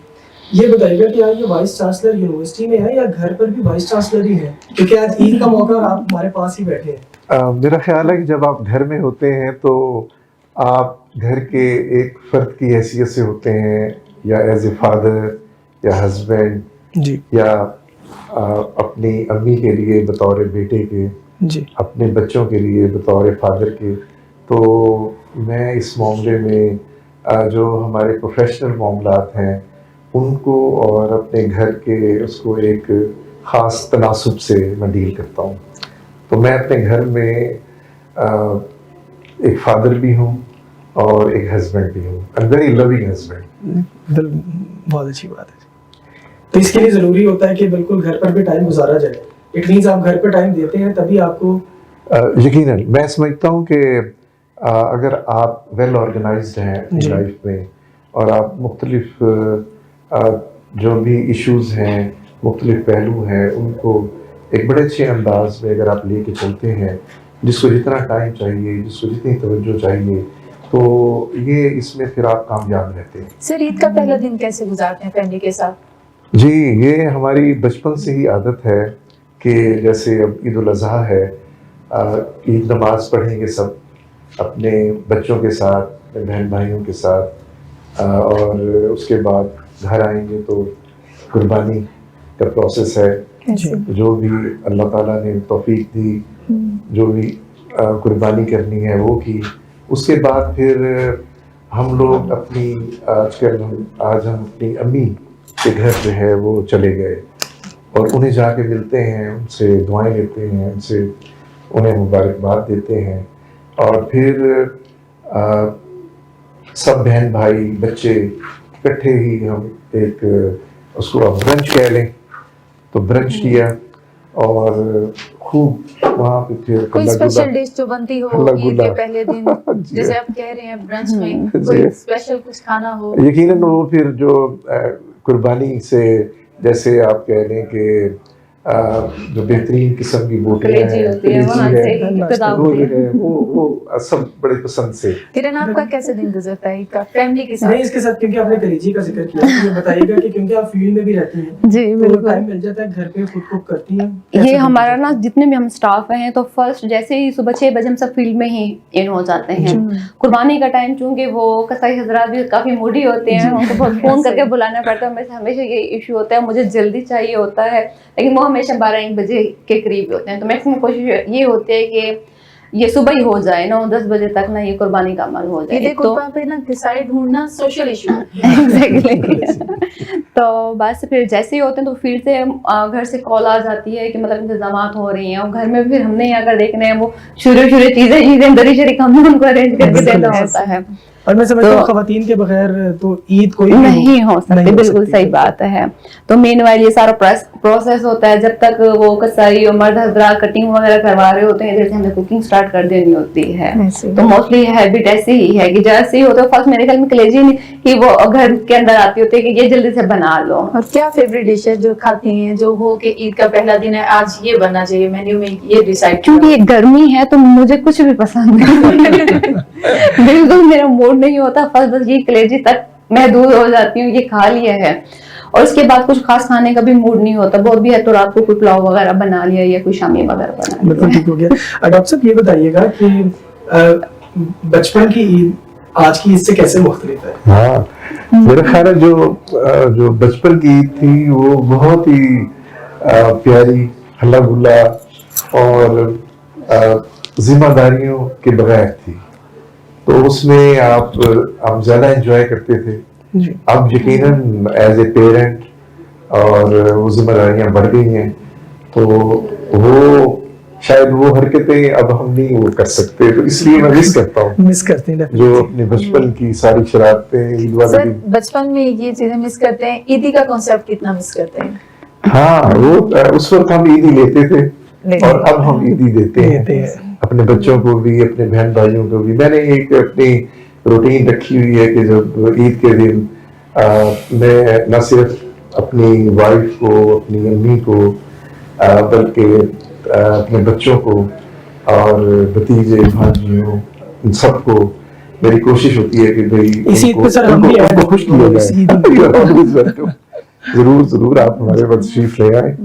ये बताइएगा कि आज ये वाइस चांसलर यूनिवर्सिटी में है या घर पर भी वाइस चांसलर ही है, क्योंकि आज ईद का मौका और आप हमारे पास ही बैठे हैं। मेरा ख्याल है कि जब आप घर में होते हैं तो आप घर के एक फर्द की हैसियत से होते हैं या एज ए फादर या हस्बैंड जी या अपनी अम्मी के लिए बतौर बेटे के जी, अपने बच्चों के लिए बतौर फादर के। तो मैं इस मामले में जो हमारे प्रोफेशनल मामलात हैं उनको और अपने घर के उसको एक ख़ास तनासुब से मैं डील करता हूँ। तो मैं अपने घर में एक फादर भी हूँ और एक हस्बैंड भी हूँ, वेरी लविंग हस्बैंड। बहुत अच्छी बात है। तो इसके लिए ज़रूरी होता है कि बिल्कुल घर पर भी टाइम गुजारा जाए। इट मीन्स आप घर पर टाइम देते हैं तभी आपको यकीनन मैं समझता हूँ कि अगर आप वेल ऑर्गेनाइज्ड हैं अपनी लाइफ में और आप मुख्तलिफ जो भी इश्यूज़ हैं, मुख्तलिफ पहलू हैं, उनको एक बड़े अच्छे अंदाज में अगर आप लेके चलते हैं, जिसको जितना टाइम चाहिए, जिसको जितनी तवज्जो चाहिए, तो ये इसमें फिर आप कामयाब रहते हैं। सर ईद का पहला दिन कैसे गुजारते हैं फैमिली के साथ? जी, ये हमारी बचपन से ही आदत है कि जैसे अब ईद उल अज़हा है, ईद नमाज पढ़ेंगे सब अपने बच्चों के साथ, अपने बहन भाइयों के साथ, और उसके बाद घर आएंगे तो कुर्बानी का प्रोसेस है। जो भी अल्लाह ताला ने तौफीक दी, जो भी कुर्बानी करनी है वो की। उसके बाद फिर हम लोग अपनी आज हम अपनी अम्मी के घर जो है वो चले गए और उन्हें जाके मिलते हैं, उनसे दुआएं लेते हैं, उनसे उन्हें मुबारकबाद देते हैं और फिर सब बहन भाई बच्चे इकट्ठे ही हम एक उसको आप ब्रंच कह लें तो ब्रंच किया और खूब वहाँ पे फिर कोई स्पेशल डिश जो बनती हो ईद के पहले दिन जैसे आप कह रहे हैं ब्रंच में कोई स्पेशल कुछ खाना हो? यकीनन वो फिर जो कुर्बानी से जैसे आप कह रहे हैं कि जो बेहतरीन किस्म की बोटियां हैं वो सब बड़े पसंद से। किरण आपका कैसे दिन गुजरता है का फैमिली के साथ? नहीं, इसके साथ क्योंकि आपने कलेजी का जिक्र किया, ये बताइएगा कि क्योंकि आप फील्ड में भी रहती हैं जी तो टाइम मिल जाता है घर पे खुद कुक करती हैं? ये हमारा ना जितने भी हम स्टाफ हैं तो फर्स्ट जैसे ही सुबह 6 बजे हम सब फील्ड में ही इन हो जाते हैं। कुर्बानी का टाइम चूंकि वो कसाई हजरात भी काफी मूडी होते हैं, उनको बहुत फोन करके बुलाना पड़ता है। हमेशा ये इशू होता है, मुझे जल्दी चाहिए होता है लेकिन वो हमेशा 12-1 बजे के करीब होते हैं। तो मैक्सिमम कोशिश ये होती है कि ये सुबह ही हो जाए 9-10 बजे तक ना ये कुर्बानी का अमल हो जाए। ईद कुर्बान पे ना डिसाइड ढूंढना सोशल इशू एग्जैक्टली। तो बस फिर जैसे ही होते हैं तो फील्ड से घर से कॉल आ जाती है कि मतलब इंतजामात हो रही हैं, और घर में फिर हमने अगर देखना है वो शुरू चीजें दरी शरीक हमने उनको अरेंज करके देना होता है। और मैं समझता हूँ खवातीन के बगैर तो ईद कोई नहीं हो सकती, बिल्कुल सही बात है। तो मेनवाइल ये सारा प्रोसेस होता है, जब तक वो कसाई और मर्द हजरात कटिंग वगैरह करवा रहे होते हैं, इधर से हमें कुकिंग स्टार्ट कर देनी होती है। तो मोस्टली हैबिट ऐसी ही है कि जैसे ही होता है फर्स्ट मेरे ख्याल में कलेजी नहीं कि वो घर के अंदर आती होती है कि ये जल्दी से बना लो। और क्या फेवरेट डिश है जो खाती हैं, जो हो कि ईद का पहला दिन है आज ये बनना चाहिए मेन्यू में, ये डिसाइड? क्योंकि ये गर्मी है तो मुझे कुछ भी पसंद नहीं बिल्कुल मेरा मूड नहीं होता, बस ये कलेजी तक महदूद हो जाती हूँ, ये खा लिया है और उसके बाद कुछ खास खाने का भी मूड नहीं होता। बहुत भी है तो रात को कोई पुलाव वगैरह बना लिया या कोई शामी वगैरह बना लिया। बिल्कुल ठीक हो गया। डॉक्टर साहब ये बताइएगा कि बचपन की ईद आज की ईद से कैसे मुख्तलिफ है? हाँ, मेरा ख्याल है जो बचपन की ईद थी वो बहुत ही प्यारी, हल्ला गुल्ला और जिम्मेदारियों के बगैर थी, तो उसमें आप ज्यादा एंजॉय करते थे। अब यकीनन एज ए पेरेंट और वो जिम्मेदारियां बढ़ गई हैं, तो वो शायद वो हरकतें अब हम नहीं वो कर सकते, तो इसलिए मैं मिस करता हूँ, मिस करते हैं जो अपने बचपन की सारी शरारतें ईद वाले सर दिन। बचपन में ये चीजें मिस करते हैं, ईदी का कॉन्सेप्ट कितना मिस करते हैं? हाँ, वो उस वक्त हम ईदी लेते थे और अब हम ईदी देते हैं अपने बच्चों को भी, अपने बहन भाइयों को भी। मैंने एक अपनी रूटीन रखी हुई है कि जब ईद के दिन मैं न सिर्फ अपनी वाइफ को, अपनी अम्मी को, बल्कि अपने बच्चों को और भतीजे भांजियों इन सबको मेरी कोशिश होती है कि भाई उनको खुश किया जाए। जरूर आप हमारे पास तशरीफ ले आए।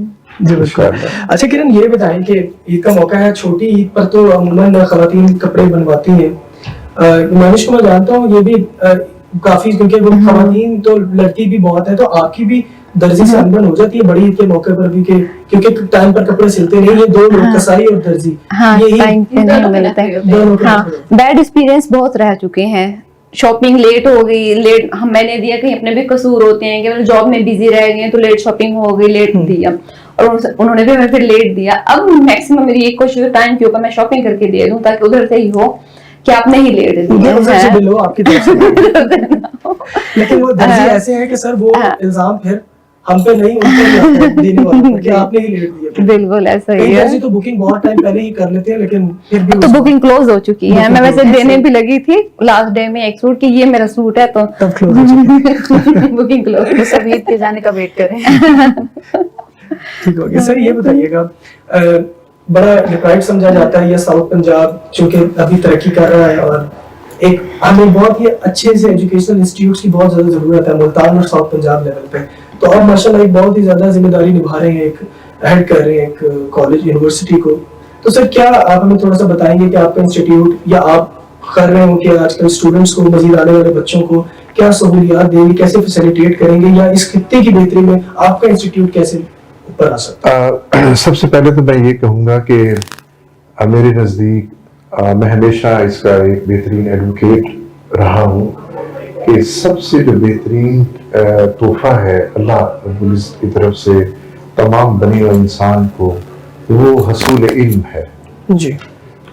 अच्छा किरण, ये बताएं कि ईद का मौका है, छोटी ईद पर तो अमूमन खवातीन कपड़े बनवाती हैं। मानिश को मैं जानता हूँ ये भी काफी, क्योंकि वो खवातीन तो लड़की भी बहुत है, तो आपकी भी दर्जी से अनबन हो जाती है बड़ी ईद के मौके पर भी, क्योंकि टाइम पर कपड़े सिलते नहीं, ये दो लोग कसाई और दर्जी टाइम पे नहीं मिलता है। बैड एक्सपीरियंस बहुत रह चुके हैं, शॉपिंग लेट हो गई, लेट मैंने दिया, कहीं अपने भी कसूर होते हैं कि जॉब में बिजी रह गए तो लेट शॉपिंग हो गई, लेट दिया और उन्होंने भी हमें फिर लेट दिया। अब मैक्सिमम मेरी एक कोशिश टाइम के ऊपर मैं शॉपिंग करके दे दूं ताकि उधर से ही हो कि आप नहीं लेट दिए आपकी तरफ से। लेकिन वो दर्जी ऐसे हैं कि सर वो इल्जाम फिर हम पे नहीं, उनको देने वाले कि आपने ही लेट दिया। बिल्कुल ऐसा ही है। दर्जी तो बुकिंग बहुत टाइम पहले ही कर लेते हैं, लेकिन फिर भी तो बुकिंग क्लोज हो चुकी है। मैं वैसे देने भी लगी थी लास्ट डे में एक सूट की, ये मेरा सूट है, तो तब क्लोज हो चुकी बुकिंग क्लोज। सब ईद के जाने का वेट करें। ठीक हो गया। सर ये बताइएगा, बड़ा डिप्राइव समझा जाता है ये साउथ पंजाब, चूंकि अभी तरक्की कर रहा है और एक हमें बहुत ही अच्छे से एजुकेशनल इंस्टीट्यूट्स की बहुत ज्यादा जरूरत है मुल्तान और साउथ पंजाब लेवल पे। तो अब माशाल्लाह एक बहुत ही ज्यादा जिम्मेदारी निभा रहे हैं, एक हेड कर रहे हैं एक कॉलेज यूनिवर्सिटी को। तो सर क्या आप हमें थोड़ा सा बताएंगे कि आपका इंस्टीट्यूट या आप कर रहे हो कि आजकल स्टूडेंट्स को, मजीद आने वाले बच्चों को क्या सहूलियात देंगे, कैसे फैसिलिटेट करेंगे, या इस खित्ते की बेहतरी में आपका इंस्टीट्यूट कैसे ऊपर आ सकता है? सबसे पहले तो मैं ये कहूँगा कि मेरे नज़दीक मैं हमेशा इसका एक बेहतरीन एडवोकेट रहा हूँ कि सबसे जो बेहतरीन तोहफा है अल्लाह रब्बुल इज़्ज़त की तरफ से तमाम बनी हुए इंसान को, वो हसूल इल्म है जी।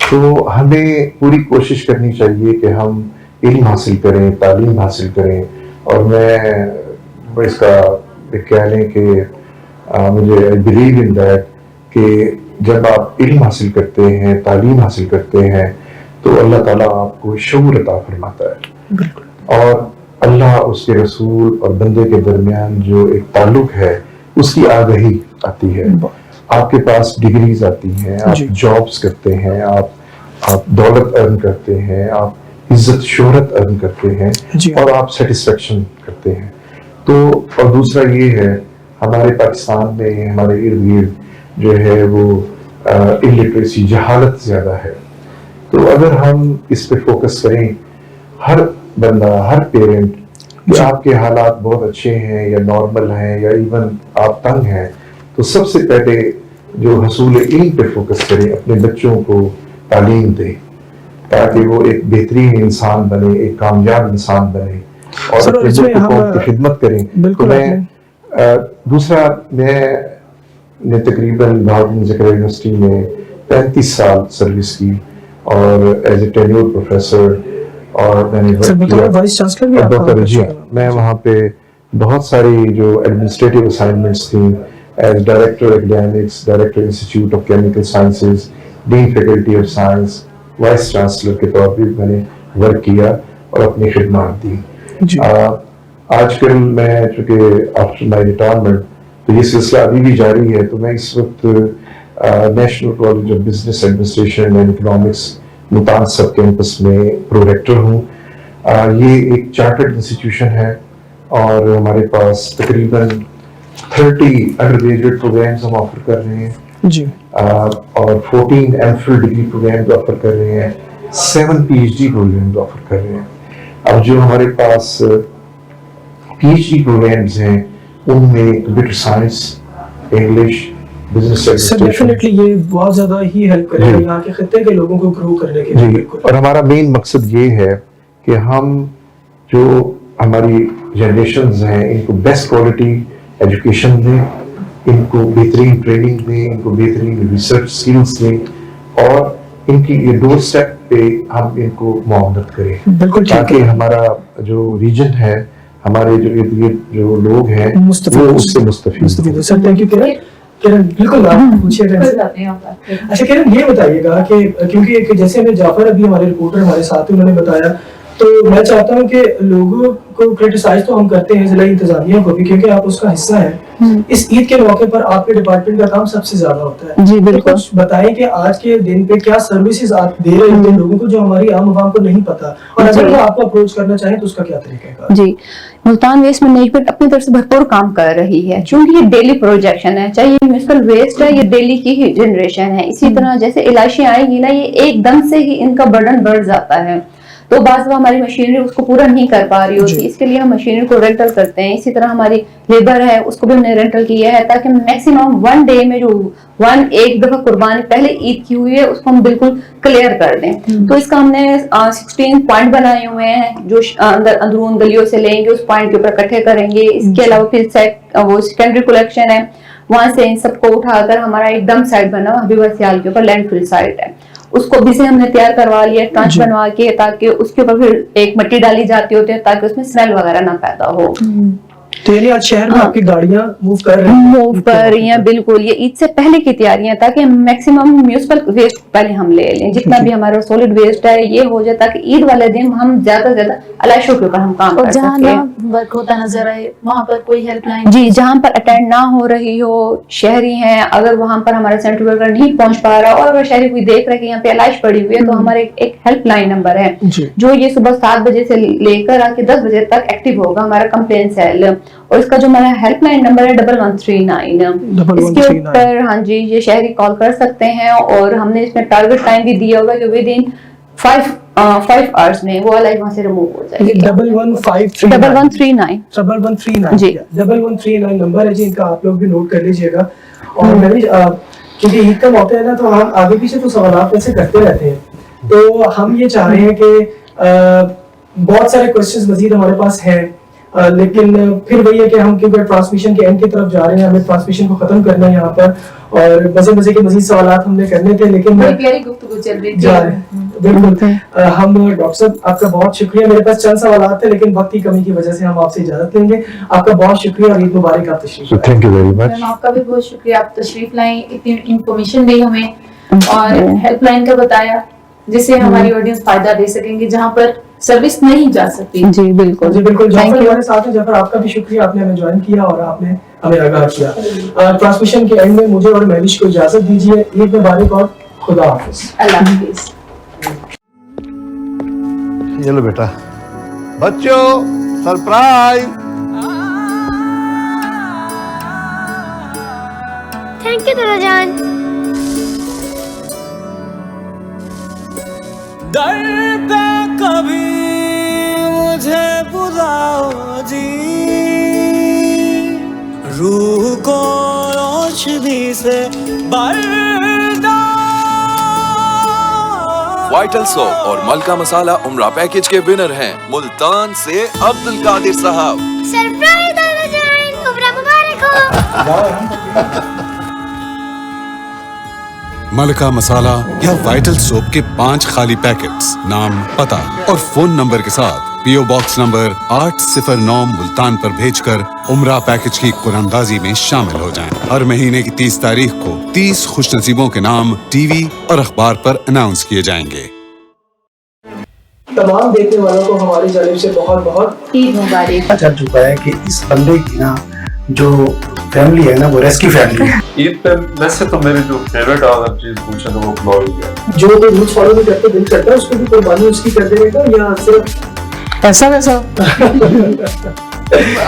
तो हमें पूरी कोशिश करनी चाहिए कि हम इल्म हासिल करें, तालीम हासिल करें। और मैं इसका कह लें कि मुझे आई बिलीव इन दैट कि जब आप इल्म हासिल करते हैं, तालीम हासिल करते हैं, तो अल्लाह ताला आपको शऊर अता फरमाता है और अल्लाह, उसके रसूल और बंदे के दरमियान जो एक ताल्लुक है उसकी आगही आती है। आपके पास डिग्रीज आती हैं, आप जॉब्स करते हैं, आप दौलत अर्न करते हैं, आप इज्जत शोहरत अर्न करते हैं और आप सेटिस्फेक्शन करते हैं। तो और दूसरा ये है, हमारे पाकिस्तान में हमारे इर्द गिर्द जो है वो इलिटरेसी, जहालत ज़्यादा है। तो अगर हम इस पे फोकस करें, हर बंदा, हर पेरेंट, कि आपके हालात बहुत अच्छे हैं या नॉर्मल हैं या इवन आप तंग हैं, तो सबसे पहले जो हसूल इल्म पे फोकस करें, अपने बच्चों को तालीम दें ताकि वो एक बेहतरीन इंसान बने, एक कामयाब इंसान बने और अपने मुल्क कौम की खिदमत करें। तो मैं दूसरा मैंने तकरीबन भावुन ज़करिया यूनिवर्सिटी में 35 साल सर्विस की और एज ए टेन्योर्ड प्रोफेसर और मैंने वाइस चांसलर भी डॉक्टर जी मैं वहाँ पे बहुत सारी जो एडमिनिस्ट्रेटिव असाइनमेंट्स थी as director academics, director institute of chemical sciences, dean faculty of science, vice chancellor के तौर पर मैंने वर्क किया और अपनी खिदमत दी। आजकल मैं चूँकि आफ्टर माई रिटायरमेंट तो ये सिलसिला अभी भी जारी है, तो मैं इस वक्त national college of business administration and economics Multan सब कैंपस में प्रोरेक्टर हूँ। ये एक चार्टर्ड इंस्टीट्यूशन है और हमारे पास तकरीबन 30 अंडर ग्रेजुएट प्रोग्राम्स हम ऑफर कर रहे हैं जी और 14 एमफिल डिग्री प्रोग्राम्स ऑफर कर रहे हैं, 7 पीएचडी प्रोग्राम्स ऑफर कर रहे हैं। अब जो हमारे पास पीएचडी प्रोग्राम्स हैं उनमें computer science, English, business administration definitely ये बहुत ज्यादा ही हेल्प करेगा यहाँ के खित्ते के लोगों को ग्रो करने के लिए। और हमारा मेन मकसद ये है कि हम जो हमारी जनरेशन्स हैं इनको बेस्ट क्वालिटी एजुकेशन दें, इनको बेहतरीन ट्रेनिंग दें, इनको बेहतरीन रिसर्च स्किल्स दें और इनकी ये डोर स्टेप पे हम इनको मुआवनत करें बिल्कुल ताकि हमारा जो रीजन है, हमारे जो इर्द गिर्द जो लोग हैं वो उससे मुस्तफीद। सर थैंक यू किरण बिल्कुल आप पूछिएगा। अच्छा किरण ये बताइएगा कि क्योंकि जैसे हमें जाफर अभी हमारे रिपोर्टर हमारे साथ उन्होंने बताया, तो मैं चाहता हूँ कि लोगों को क्रिटिसाइज तो हम करते हैं जिला इंतजामिया को भी क्योंकि आप उसका हिस्सा हैं। इस ईद के मौके पर आपके डिपार्टमेंट का काम सबसे ज्यादा होता है जी बिल्कुल। तो कुछ बताएं कि आज के दिन पे क्या सर्विसेज आप दे रहे हैं लोगों को जो हमारी आम आवाम को नहीं पता, और अगर वो आपको अप्रोच करना चाहें तो उसका क्या तरीका है? जी, मुल्तान वेस्ट मैनेजमेंट अपनी तरफ से भरपूर काम कर रही है क्योंकि ये डेली प्रोजेक्शन है, चाहे ये म्यूनिसिपल वेस्ट है, ये डेली की ही जनरेशन है। इसी तरह जैसे इलाशियां आएंगी ना, ये एकदम से ही इनका बर्डन बढ़ जाता है, तो बाज़ हमारी मशीनरी उसको पूरा नहीं कर पा रही होती, इसके लिए हम मशीनरी को रेंटल करते हैं। इसी तरह हमारी लेबर है उसको भी हमने रेंटल किया है ताकि मैक्सिमम 1 डे में जो एक दफा कुर्बानी पहले ईद की हुई है उसको हम बिल्कुल क्लियर कर दें। तो इसका हमने 16 पॉइंट बनाए हुए हैं जो अंदरून गलियों से लेंगे, उस पॉइंट के ऊपर इकट्ठे करेंगे। इसके अलावा फिर वो सेकेंडरी कलेक्शन है, वहां से इन सबको उठाकर हमारा एक डंप साइट बना हबीबा सियाल के ऊपर लैंडफिल साइट है, उसको भी से हमने तैयार करवा लिया ट्रांच बनवा के ताकि उसके ऊपर फिर एक मिट्टी डाली जाती होती है ताकि उसमें स्मेल वगैरह ना पैदा हो। तो यानी आज शहर में आपकी गाड़ियां मूव कर रही हैं बिल्कुल। ये ईद से पहले की तैयारियां ताकि मैक्सिमम म्यूनिसिपल वेस्ट पहले हम ले लें, जितना भी हमारा सॉलिड वेस्ट है ये हो जाए ताकि ईद वाले दिन हम ज्यादा से ज्यादा अलाइशों के ऊपर हम काम कर सकें। वर्क होता नजर आए वहाँ पर कोई हेल्पलाइन जी, जहाँ पर अटेंड ना हो रही हो, शहरी हैं अगर वहाँ पर हमारा सेंटर वर्कर नहीं पहुंच पा रहा और अगर शहरी कोई देख रहे कि यहाँ पे अलाइश पड़ी हुई है तो हमारे एक हेल्पलाइन नंबर है जो ये सुबह 7 बजे से लेकर आके 10 बजे तक एक्टिव होगा, हमारा कंप्लेन सेल। और इसका जो हमारा हेल्पलाइन नंबर है 1139, इसके ऊपर हाँ जी ये शहरी कॉल कर सकते हैं और हमने इसमें टारगेट टाइम भी दिया होगा कि विद इन 5 आवर्स में वो अलाइव वहाँ से रिमूव हो जाएगी। 1139 जी 1139 नंबर है जी, इनका आप लोग भी नोट कर लीजिएगा। और मैं भी क्योंकि ईद का मौका है ना तो हम आगे पीछे तो सवाल वैसे करते रहते हैं, तो हम ये चाह रहे हैं कि बहुत सारे क्वेश्चंस मजीद हमारे पास हैं, लेकिन फिर वही है कि हम क्योंकि ट्रांसमिशन के एंड की तरफ जा रहे हैं, हमें ट्रांसमिशन को खत्म करना है यहाँ पर और मजे के मजीद सवाल हमने करने थे, लेकिन प्यारी गुफ्तगू चल रही थी। बिल्कुल हम डॉक्टर साहब आपका बहुत शुक्रिया। मेरे पास चंद सवाल थे लेकिन वक्त की कमी की वजह से हम आपसे इजाजत लेंगे। आपका बहुत शुक्रिया और ईद मुबारक। आप तशरीफ लाए। Thank you very much. आपका भी बहुत शुक्रिया, आप तशरीफ लाए, इतनी इंफॉर्मेशन दी हमें और हेल्पलाइन का बताया जिससे हमारी ऑडियंस फायदा दे सकेंगे जहाँ पर सर्विस नहीं जा सकती। जी बिल्कुल जी बिल्कुल। जाफर हमारे साथ हैं। जाफर आपका भी शुक्रिया, आपने हमें ज्वाइन किया और आपने हमें आगाह किया। ट्रांसमिशन के एंड में मुझे और महविश को इजाजत दीजिए। ईद मुबारक और खुदा हाफिज। अल्लाह हाफिज। ये लो बेटा बच्चों, सरप्राइज। थैंक यू दादा जान। दर पे कभी मुझे बुलाओ जी, रूह को रोशनी से बरदार वाइटल सोप और मलका मसाला उमरा पैकेज के विनर हैं मुल्तान से अब्दुल कादिर साहब। सरप्राइज दादा जान, उम्र मुबारक हो। मलका मसाला या वाइटल सोप के 5 खाली पैकेट्स, नाम, पता और फोन नंबर के साथ पीओ बॉक्स नंबर 809 मुल्तान पर भेजकर उमरा पैकेज की कुरानंदाजी में शामिल हो जाएं। हर महीने की 30 तारीख को 30 खुशनसीबों के नाम टीवी और अखबार पर अनाउंस किए जाएंगे। तमाम देखने वालों को हमारी जानिब से बहुत बहुत ईद मुबारक। चल चुका है कि इस बंदे की ना जो फैमिली है ना वो रेस्क्यू फैमिली है। ईद पे वैसे तो मेरी जो फेवरेट अगर चीज पूछे तो वो पुलाव ही है। जो कोई रूल्स फॉलो नहीं करते, दिल करता है उसको भी कुर्बानी उसकी कर देगा या सिर्फ ऐसा वैसा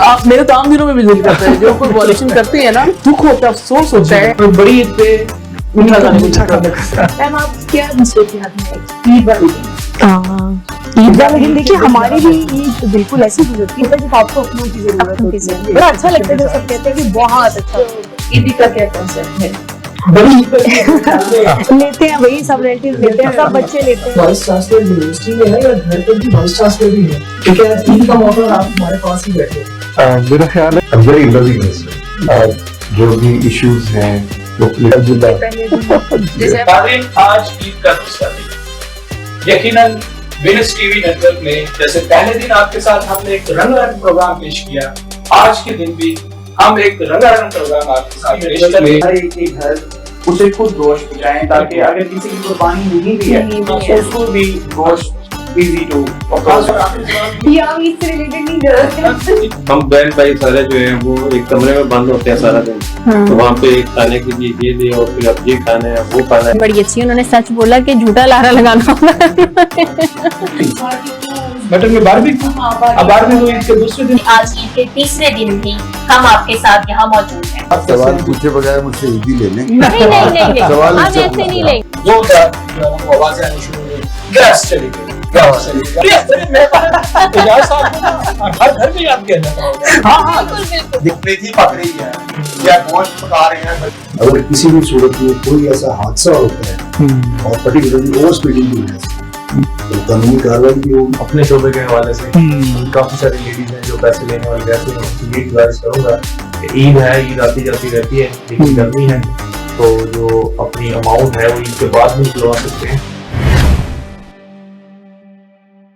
आप मेरे तो आम दिनों में भी दिल करता है, जो कोई वॉल्यूशन करते हैं ना, दुख होता है, अफसोस होता है। और बड़ी ईद पे मीठा खाने का। मैम आप क्या मसरूफ हैं ईद वाले दिन? ईद वाले दिन देखिए हमारी भी ईद बिल्कुल ऐसी गुजरती है जब आपको अपनों की जरूरत होती है। बड़ा अच्छा लगता है जब सब कहते हैं कि बहुत अच्छा। ईद का क्या कंसेप्ट है? बड़ी ईद पे लेते हैं वही सब रिलेटिव लेते हैं, सब बच्चे लेते हैं। वाइस चांसलर यूनिवर्सिटी में है या घर पर भी वाइस चांसलर भी है? क्योंकि आज ईद का मौका और आप हमारे पास ही बैठे हैं। मेरा ख्याल है वेरी लविंग जो भी इश्यूज हैं वो तारीख आज ईद का दूसरा दिन। यकीनन विनस टीवी नेटवर्क में जैसे पहले दिन आपके साथ हमने एक रंगारंग प्रोग्राम पेश किया, आज के दिन भी हम एक रंगारंग प्रोग्राम आपके साथ पेश करेंगे। हर एक के घर उसे खुद गोश्त पहुंचाएं ताकि अगर किसी की कुर्बानी नहीं भी है तो उसको भी गोश्त इजी टू। हम बहन भाई सारे जो है वो एक कमरे में बंद होते हैं सारा दिन, तो वहाँ पे खाने के लिए ये दे और फिर अब ये खाना है वो खाना है। बड़ी अच्छी उन्होंने सच बोला कि झूठा लारा लगाना मटन में बारबेक्यू, अब बारबेक्यू ईद के दूसरे दिन। आज ईद के तीसरे दिन भी हम आपके साथ यहाँ मौजूद हैं। सवाल पूछे बगैर मुझसे ईदी लेने नहीं सवाल हम ऐसे नहीं लेंगे। जोरदार आवाजें आनी शुरू हुई, गैस चली गई, गैस चली गई। हर घर में आप कहना हाँ दिखने की पक रही है या गोश्त पका रहे हैं। अगर किसी भी सूरत में कोई ऐसा हादसा होता है और पर्टिकुलरली ओवर स्पीडिंग की वजह से तो कानूनी कार्रवाई की होगी। अपने शोबे के हवाले से काफी सारी लेडीज हैं जो पैसे लेने वाले रहते हैं, उनकी ये गुजारिश करूंगा कि ईद है, ईद आती जाती रहती है, लेकिन गर्मी है तो जो अपनी अमाउंट है वो ईद के बाद भी निकलवा सकते हैं।